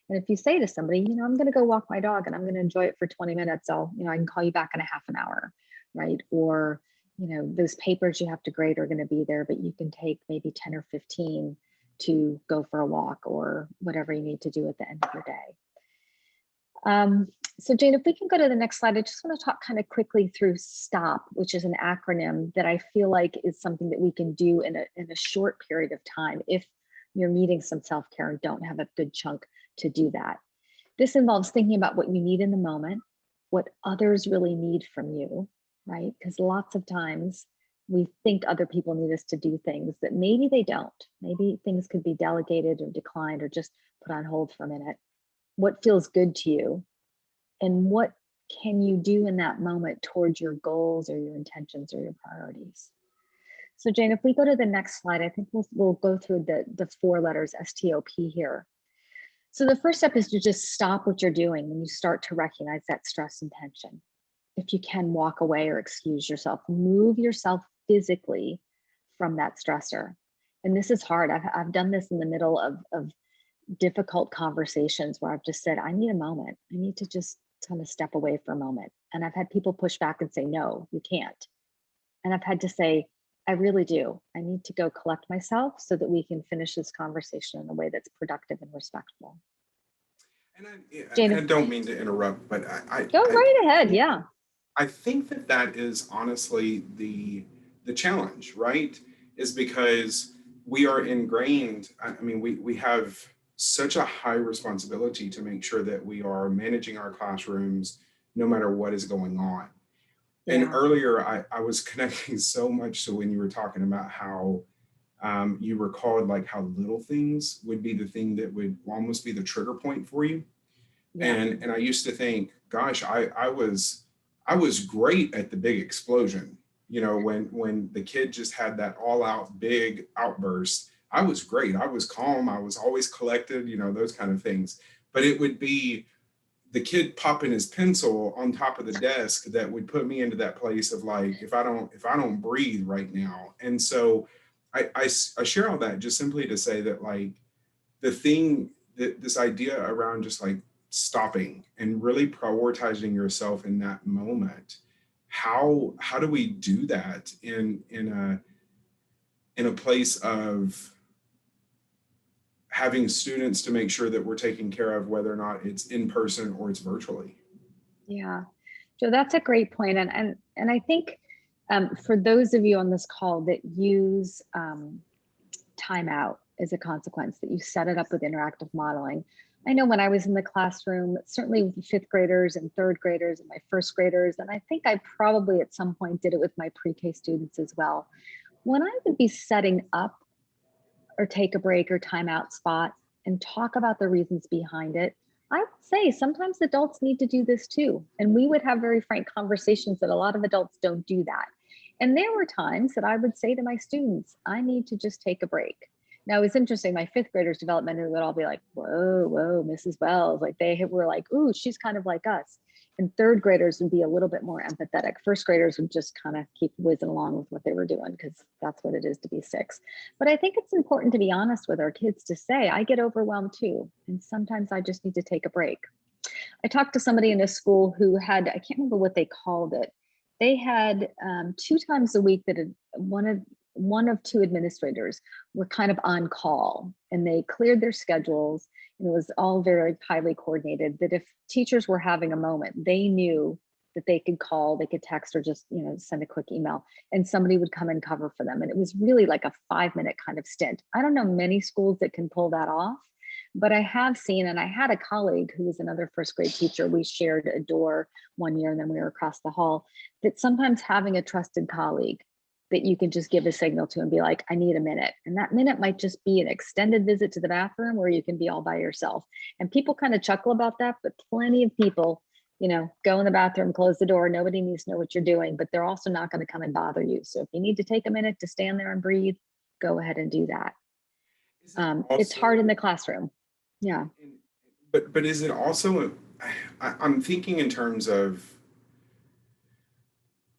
And if you say to somebody, you know, I'm going to go walk my dog and I'm going to enjoy it for 20 minutes, I can call you back in a half an hour, right? Or, you know, those papers you have to grade are going to be there, but you can take maybe 10 or 15 to go for a walk or whatever you need to do at the end of your day. So Jane, if we can go to the next slide, I just want to talk kind of quickly through STOP, which is an acronym that I feel like is something that we can do in a short period of time if you're needing some self-care and don't have a good chunk to do that. This involves thinking about what you need in the moment, what others really need from you, right? Because lots of times we think other people need us to do things that maybe they don't. Maybe things could be delegated or declined or just put on hold for a minute. What feels good to you? And what can you do in that moment towards your goals or your intentions or your priorities? So Jane, if we go to the next slide, I think we'll go through the 4 letters STOP here. So the first step is to just stop what you're doing when you start to recognize that stress and tension. If you can, walk away or excuse yourself, move yourself physically from that stressor. And this is hard. I've done this in the middle of difficult conversations where I've just said, I need a moment. I need to just kind of step away for a moment. And I've had people push back and say, no, you can't. And I've had to say, I really do. I need to go collect myself so that we can finish this conversation in a way that's productive and respectful. And Jane, I don't mean to interrupt, but go right ahead. Yeah. I think that is honestly the challenge, right? Is because we are ingrained. I mean, we have such a high responsibility to make sure that we are managing our classrooms no matter what is going on. And earlier, I was connecting so much to when you were talking about how you recalled like how little things would be the thing that would almost be the trigger point for you. Yeah. And I used to think, gosh, I was great at the big explosion. You know, when the kid just had that all out big outburst, I was great. I was calm. I was always collected, you know, those kind of things. But it would be the kid popping his pencil on top of the desk that would put me into that place of like, if I don't breathe right now. And so I share all that just simply to say that like the thing that this idea around just like stopping and really prioritizing yourself in that moment. How do we do that in a place of having students to make sure that we're taking care of whether or not it's in person or it's virtually? Yeah. So that's a great point. And I think for those of you on this call that use timeout as a consequence, that you set it up with interactive modeling. I know when I was in the classroom, certainly with the 5th graders and 3rd graders and my 1st graders, and I think I probably at some point did it with my pre-K students as well. When I would be setting up or take a break or timeout spot and talk about the reasons behind it, I would say sometimes adults need to do this too. And we would have very frank conversations that a lot of adults don't do that. And there were times that I would say to my students, I need to just take a break. Now, it was interesting. My 5th graders developmentally would all be like, whoa, Mrs. Wells. Like they were like, ooh, she's kind of like us. And 3rd graders would be a little bit more empathetic. 1st graders would just kind of keep whizzing along with what they were doing because that's what it is to be 6. But I think it's important to be honest with our kids to say, I get overwhelmed too. And sometimes I just need to take a break. I talked to somebody in a school who had, I can't remember what they called it. They had 2 times a week that one of 2 administrators were kind of on call, and they cleared their schedules, and it was all very highly coordinated, that if teachers were having a moment, they knew that they could call, they could text, or just, you know, send a quick email, and somebody would come and cover for them. And it was really like a 5-minute kind of stint. I don't know many schools that can pull that off, but I have seen, and I had a colleague who was another 1st grade teacher. We shared a door one year and then we were across the hall, that sometimes having a trusted colleague that you can just give a signal to and be like, I need a minute. And that minute might just be an extended visit to the bathroom where you can be all by yourself. And people kind of chuckle about that, but plenty of people, you know, go in the bathroom, close the door. Nobody needs to know what you're doing, but they're also not going to come and bother you. So if you need to take a minute to stand there and breathe, go ahead and do that. It's hard in the classroom. Yeah. But is it also, I'm thinking in terms of,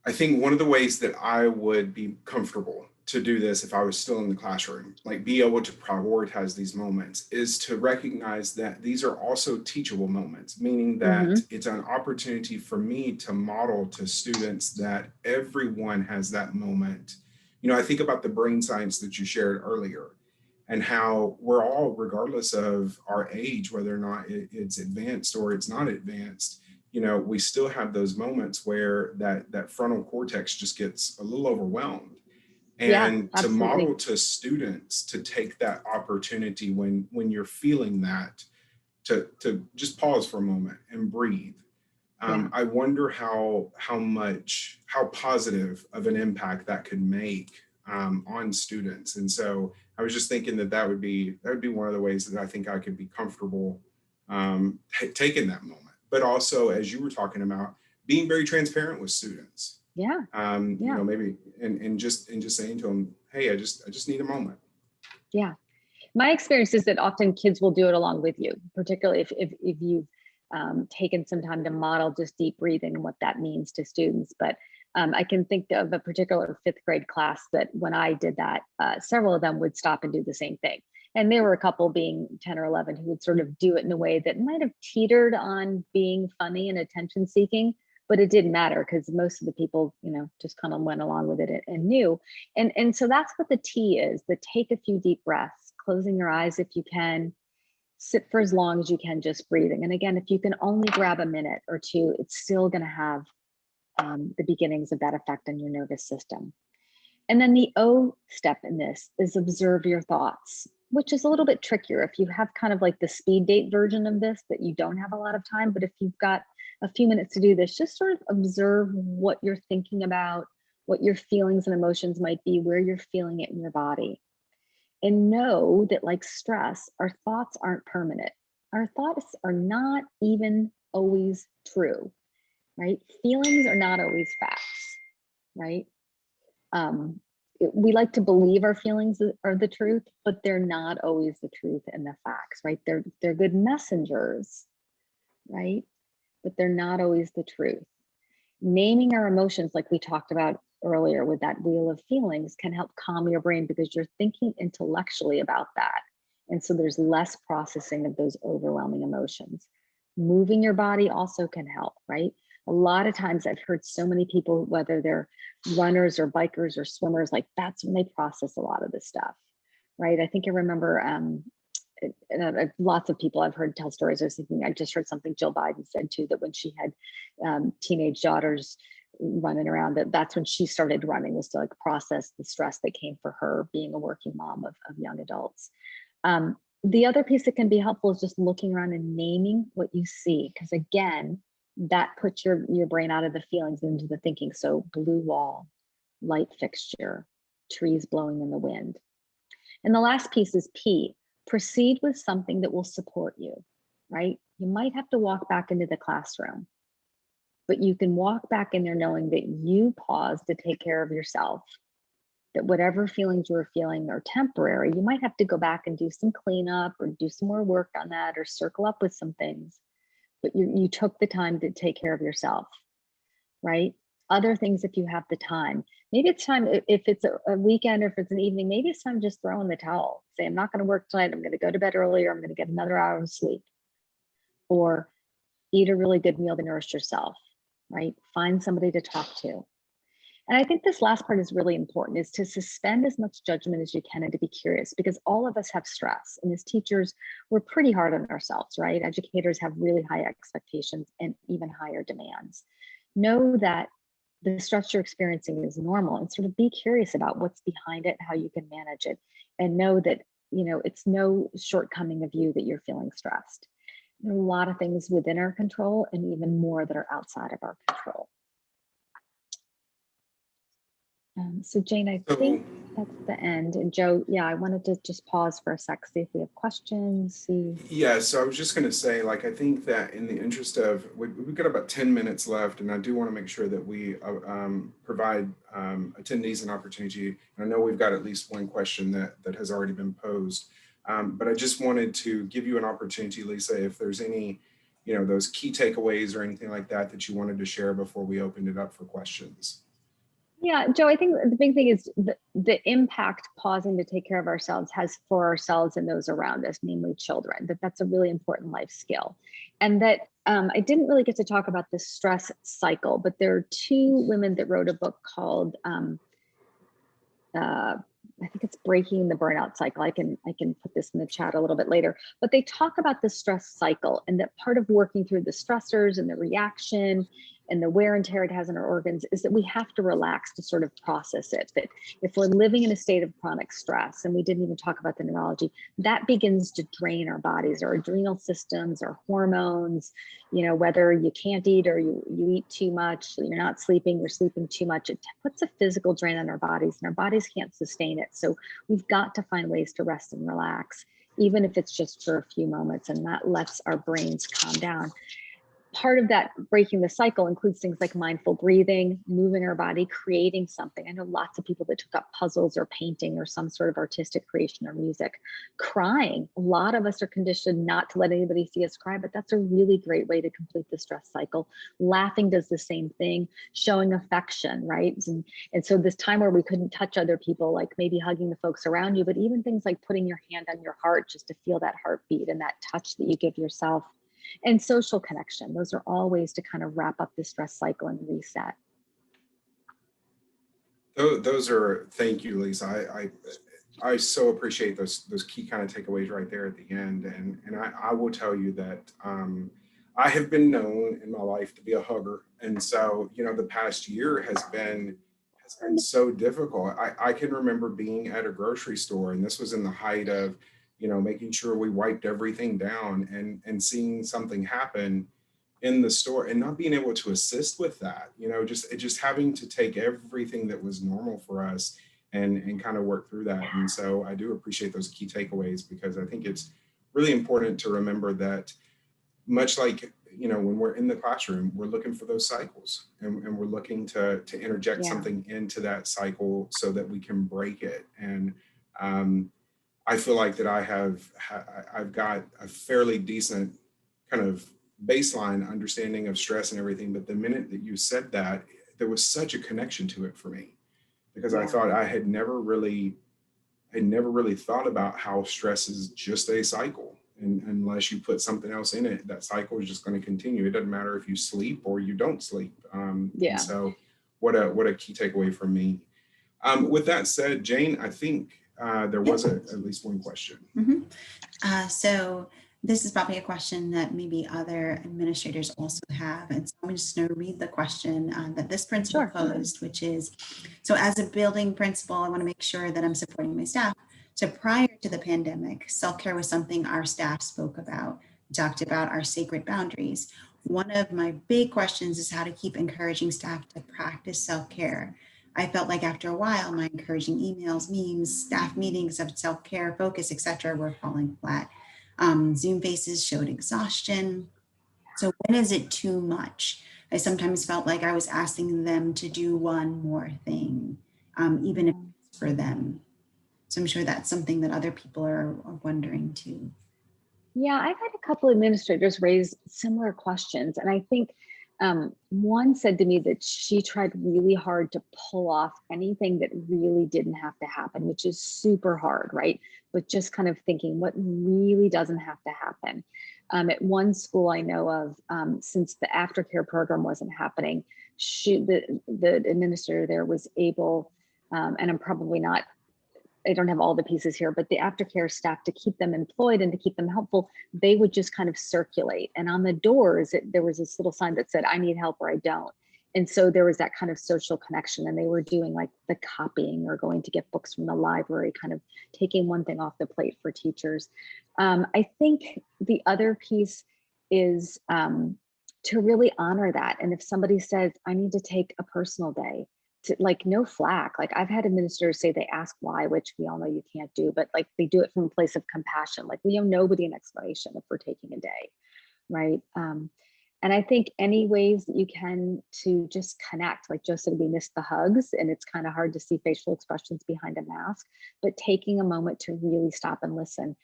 I think one of the ways that I would be comfortable to do this if I was still in the classroom, like be able to prioritize these moments, is to recognize that these are also teachable moments, meaning that it's an opportunity for me to model to students that everyone has that moment. You know, I think about the brain science that you shared earlier and how we're all, regardless of our age, whether or not it's advanced or it's not advanced, you know, we still have those moments where that frontal cortex just gets a little overwhelmed. And to model to students to take that opportunity when you're feeling that, to just pause for a moment and breathe. Yeah. I wonder how positive of an impact that could make on students. And so I was just thinking that would be one of the ways that I think I could be comfortable taking that moment. But also, as you were talking about, being very transparent with students. Yeah. You know, maybe and just saying to them, hey, I just need a moment. Yeah. My experience is that often kids will do it along with you, particularly if you've taken some time to model just deep breathing and what that means to students. But I can think of a particular fifth grade class that when I did that, several of them would stop and do the same thing. And there were a couple, being 10 or 11, who would sort of do it in a way that might have teetered on being funny and attention seeking, but it didn't matter because most of the people, you know, just kind of went along with it and knew. And so that's what the T is, the take a few deep breaths, closing your eyes if you can, sit for as long as you can, just breathing. And again, if you can only grab a minute or two, it's still going to have the beginnings of that effect on your nervous system. And then the O step in this is observe your thoughts, which is a little bit trickier if you have kind of like the speed date version of this, that you don't have a lot of time. But if you've got a few minutes to do this, just sort of observe what you're thinking about, what your feelings and emotions might be, where you're feeling it in your body. And know that, like stress, our thoughts aren't permanent. Our thoughts are not even always true, right? Feelings are not always facts, right? We like to believe our feelings are the truth, but they're not always the truth and the facts, right? They're good messengers, right? But they're not always the truth. Naming our emotions, like we talked about earlier with that wheel of feelings, can help calm your brain because you're thinking intellectually about that. And so there's less processing of those overwhelming emotions. Moving your body also can help, right? A lot of times I've heard so many people, whether they're runners or bikers or swimmers, like that's when they process a lot of this stuff, right? I think I remember lots of people I've heard tell stories. I was thinking, I just heard something Jill Biden said too, that when she had teenage daughters running around, that's when she started running, was to like process the stress that came for her being a working mom of young adults. The other piece that can be helpful is just looking around and naming what you see, because again, that puts your brain out of the feelings into the thinking. So blue wall, light fixture, trees blowing in the wind. And the last piece is P, proceed with something that will support you, right? You might have to walk back into the classroom, but you can walk back in there knowing that you paused to take care of yourself, that whatever feelings you were feeling are temporary. You might have to go back and do some cleanup or do some more work on that or circle up with some things, but you took the time to take care of yourself, right? Other things, if you have the time, maybe it's time, if it's a weekend or if it's an evening, maybe it's time just throw in the towel. Say, I'm not going to work tonight. I'm going to go to bed earlier. I'm going to get another hour of sleep. Or eat a really good meal to nourish yourself, right? Find somebody to talk to. And I think this last part is really important, is to suspend as much judgment as you can and to be curious, because all of us have stress. And as teachers, we're pretty hard on ourselves, right? Educators have really high expectations and even higher demands. Know that the stress you're experiencing is normal, and sort of be curious about what's behind it, how you can manage it, and know that, you know, it's no shortcoming of you that you're feeling stressed. There are a lot of things within our control and even more that are outside of our control. So Jane, I think that's the end. And Joe, yeah, I wanted to just pause for a sec, see if we have questions, see. Yeah, so I was just going to say, like, I think that in the interest of, we've got about 10 minutes left, and I do want to make sure that we provide attendees an opportunity. And I know we've got at least one question that has already been posed, but I just wanted to give you an opportunity, Lisa, if there's any, you know, those key takeaways or anything like that that you wanted to share before we opened it up for questions. Yeah, Joe, I think the big thing is the impact pausing to take care of ourselves has for ourselves and those around us, namely children, that's a really important life skill. And that I didn't really get to talk about the stress cycle, but there are two women that wrote a book called, I think it's Breaking the Burnout Cycle. I can put this in the chat a little bit later, but they talk about the stress cycle and that part of working through the stressors and the reaction and the wear and tear it has on our organs, is that we have to relax to sort of process it. That if we're living in a state of chronic stress, and we didn't even talk about the neurology, that begins to drain our bodies, our adrenal systems, our hormones, whether you can't eat or you eat too much, you're not sleeping, you're sleeping too much, it puts a physical drain on our bodies, and our bodies can't sustain it. So we've got to find ways to rest and relax, even if it's just for a few moments, and that lets our brains calm down. Part of that breaking the cycle includes things like mindful breathing, moving our body, creating something. I know lots of people that took up puzzles or painting or some sort of artistic creation or music. Crying. A lot of us are conditioned not to let anybody see us cry, but that's a really great way to complete the stress cycle. Laughing does the same thing. Showing affection, right? And so this time where we couldn't touch other people, like maybe hugging the folks around you, but even things like putting your hand on your heart just to feel that heartbeat and that touch that you give yourself. And social connection. Those are all ways to kind of wrap up the stress cycle and reset. Those are, thank you, Lisa. I so appreciate those key kind of takeaways right there at the end. And I will tell you that I have been known in my life to be a hugger. And so, the past year has been so difficult. I can remember being at a grocery store, and this was in the height of making sure we wiped everything down, and seeing something happen in the store and not being able to assist with that, just having to take everything that was normal for us and kind of work through that. And so I do appreciate those key takeaways, because I think it's really important to remember that, much like, when we're in the classroom, we're looking for those cycles, and we're looking to interject something into that cycle so that we can break it. And I feel like that I've got a fairly decent kind of baseline understanding of stress and everything. But the minute that you said that, there was such a connection to it for me, because I thought I had never really thought about how stress is just a cycle. And unless you put something else in it, that cycle is just going to continue. It doesn't matter if you sleep or you don't sleep. And so what a key takeaway from me. With that said, Jane, I think there was at least one question. So this is probably a question that maybe other administrators also have. And so I'm just going to read the question that this principal posed, which is, so as a building principal, I want to make sure that I'm supporting my staff. So prior to the pandemic, self-care was something our staff spoke about, talked about our sacred boundaries. One of my big questions is how to keep encouraging staff to practice self-care. I felt like after a while, my encouraging emails, memes, staff meetings of self-care, focus, etc., were falling flat. Zoom faces showed exhaustion. So when is it too much? I sometimes felt like I was asking them to do one more thing, even if it's for them. So I'm sure that's something that other people are wondering too. Yeah, I've had a couple administrators raise similar questions. And I think one said to me that she tried really hard to pull off anything that really didn't have to happen, which is super hard, right? But just kind of thinking what really doesn't have to happen. At one school I know of, since the aftercare program wasn't happening, the administrator there was able, and I'm probably not, I don't have all the pieces here, but the aftercare staff, to keep them employed and to keep them helpful, they would just kind of circulate. And on the doors, there was this little sign that said, I need help or I don't. And so there was that kind of social connection, and they were doing like the copying or going to get books from the library, kind of taking one thing off the plate for teachers. I think the other piece is to really honor that. And if somebody says, I need to take a personal day, to, like, no flack. Like, I've had administrators say they ask why, which we all know you can't do, but like they do it from a place of compassion. Like, we owe nobody an explanation if we're taking a day, right? And I think any ways that you can to just connect, like Joe said, we miss the hugs, and it's kind of hard to see facial expressions behind a mask, but taking a moment to really stop and listen.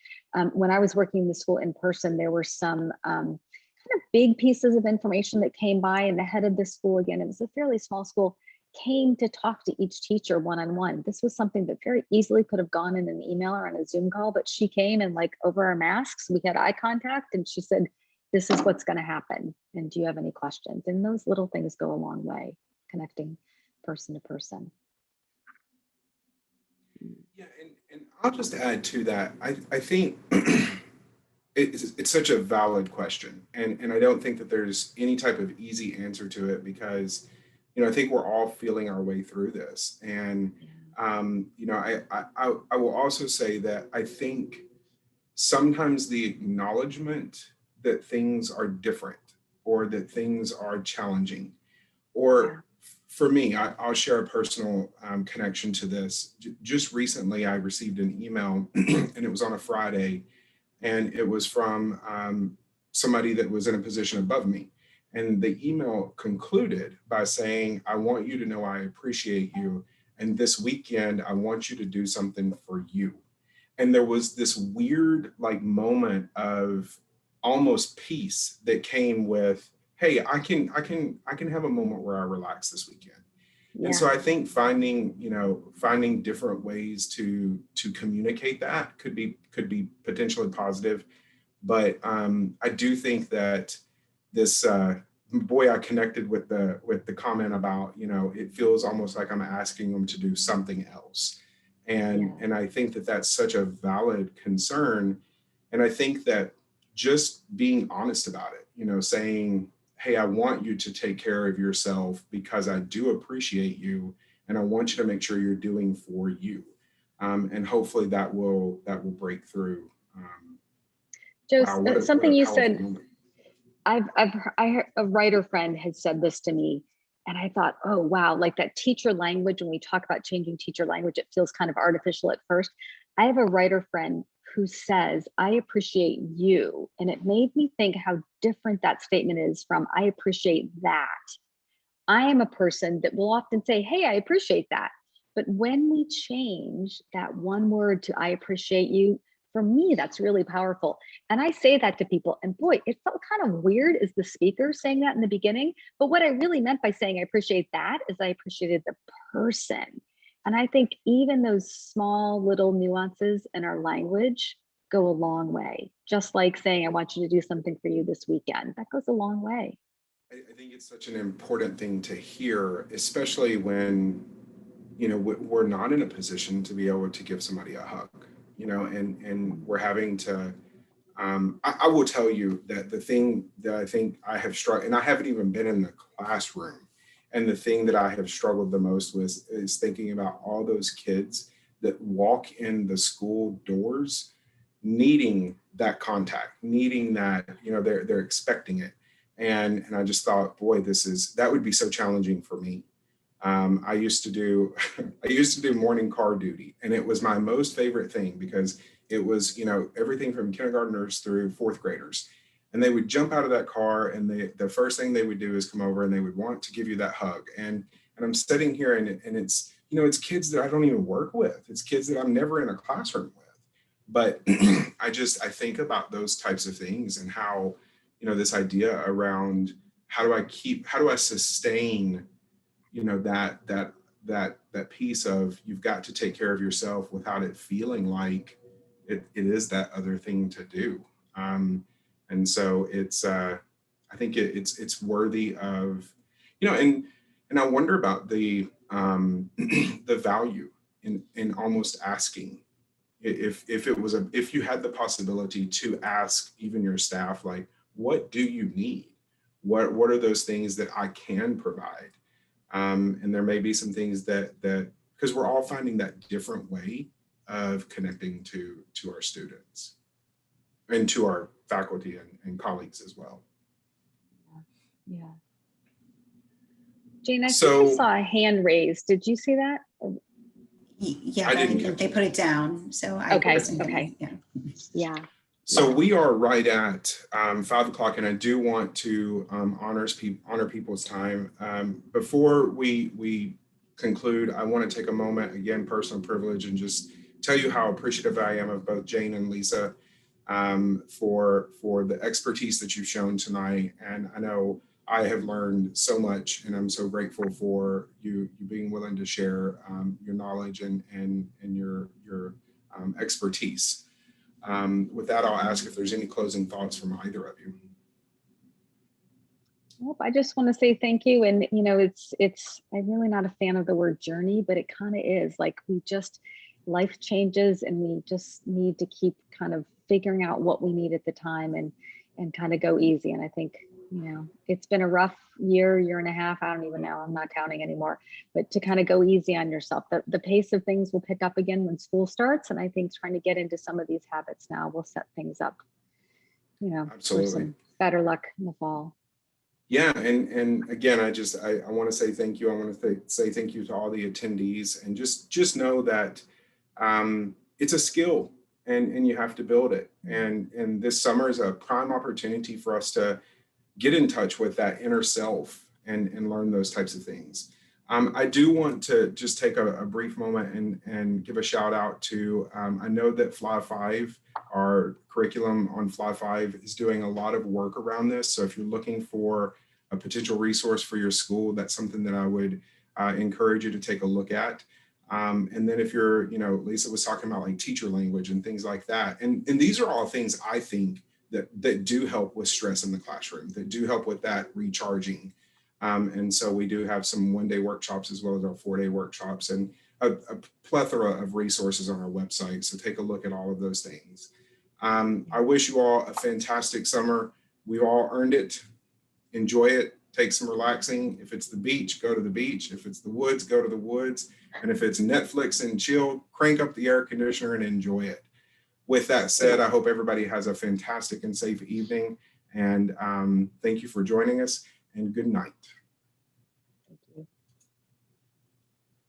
When I was working in the school in person, there were some kind of big pieces of information that came by, and the head of the school, again, it was a fairly small school, came to talk to each teacher one-on-one. This was something that very easily could have gone in an email or on a Zoom call, but she came, and like over our masks, we had eye contact, and she said, this is what's going to happen. And do you have any questions? And those little things go a long way, connecting person to person. Yeah, and I'll just add to that. I think it's such a valid question, and I don't think that there's any type of easy answer to it, because I think we're all feeling our way through this. And I will also say that I think sometimes the acknowledgement that things are different, or that things are challenging, or for me, I'll share a personal connection to this. Just recently, I received an email, and it was on a Friday, and it was from somebody that was in a position above me. And the email concluded by saying, "I want you to know I appreciate you. And this weekend, I want you to do something for you." And there was this weird moment of almost peace that came with, "Hey, I can have a moment where I relax this weekend." And so Yeah. I think finding different ways to communicate that could be potentially positive. But I do think that this boy, I connected with the comment about, it feels almost like I'm asking them to do something else. And I think that that's such a valid concern. And I think that just being honest about it, saying, "Hey, I want you to take care of yourself because I do appreciate you, and I want you to make sure you're doing for you." And hopefully that will break through. Joe, Wow, what something a you powerful said, moment. I heard a writer friend had said this to me, and I thought, oh wow, like that teacher language. When we talk about changing teacher language, it feels kind of artificial at first. I have a writer friend who says, "I appreciate you," and it made me think how different that statement is from "I appreciate that." I am a person that will often say, "Hey, I appreciate that." But when we change that one word to "I appreciate you," for me, that's really powerful. And I say that to people, and boy, it felt kind of weird as the speaker saying that in the beginning. But what I really meant by saying "I appreciate that" is I appreciated the person. And I think even those small little nuances in our language go a long way. Just like saying, "I want you to do something for you this weekend." That goes a long way. I think it's such an important thing to hear, especially when we're not in a position to be able to give somebody a hug, and we're having to. I will tell you that the thing that I think I have struggled, and I haven't even been in the classroom, and the thing that I have struggled the most with is thinking about all those kids that walk in the school doors needing that contact, needing that, they're expecting it. And I just thought, boy, that would be so challenging for me. I used to do I used to do morning car duty, and it was my most favorite thing, because it was everything from kindergartners through fourth graders, and they would jump out of that car, and the first thing they would do is come over, and they would want to give you that hug. And I'm sitting here, and it's it's kids that I don't even work with. It's kids that I'm never in a classroom with. But I think about those types of things, and how this idea around how do I sustain that piece of, you've got to take care of yourself without it feeling like it is that other thing to do. And so I think it's worthy of, and I wonder about the the value in almost asking, if you had the possibility to ask even your staff, like, what do you need? What are those things that I can provide? And there may be some things that because we're all finding that different way of connecting to our students and to our faculty and colleagues as well. Yeah. Jane, I think I So saw a hand raised. Did you see that? Yeah, I but I didn't think catch they it. put it down. So I Okay, wasn't gonna, okay. yeah. Yeah. So Yeah. we are right at 5 o'clock, and I do want to honor people's time. Before we conclude, I want to take a moment, again, personal privilege, and just tell you how appreciative I am of both Jane and Lisa for the expertise that you've shown tonight. And I know I have learned so much, and I'm so grateful for you being willing to share your knowledge and your expertise. With that, I'll ask if there's any closing thoughts from either of you. Nope, I just want to say thank you. And I'm really not a fan of the word journey, but it kind of is like life changes, and we just need to keep kind of figuring out what we need at the time and kind of go easy. And I think, it's been a rough year and a half. I don't even know, I'm not counting anymore, but to kind of go easy on yourself. The pace of things will pick up again when school starts. And I think trying to get into some of these habits now will set things up, for Absolutely. some better luck in the fall. Yeah, and again, I want to say thank you. I want to say thank you to all the attendees, and just know that it's a skill, and you have to build it. And this summer is a prime opportunity for us to get in touch with that inner self and learn those types of things. I do want to just take a brief moment and give a shout out to, I know that Fly 5, our curriculum on Fly 5, is doing a lot of work around this. So if you're looking for a potential resource for your school, that's something that I would encourage you to take a look at. And then if you're, Lisa was talking about like teacher language and things like that. And these are all things I think that do help with stress in the classroom, that do help with that recharging. And so we do have some one-day workshops as well as our 4-day workshops, and a plethora of resources on our website. So take a look at all of those things. I wish you all a fantastic summer. We all earned it. Enjoy it. Take some relaxing. If it's the beach, go to the beach. If it's the woods, go to the woods. And if it's Netflix and chill, crank up the air conditioner and enjoy it. With that said, I hope everybody has a fantastic and safe evening. And thank you for joining us, and good night.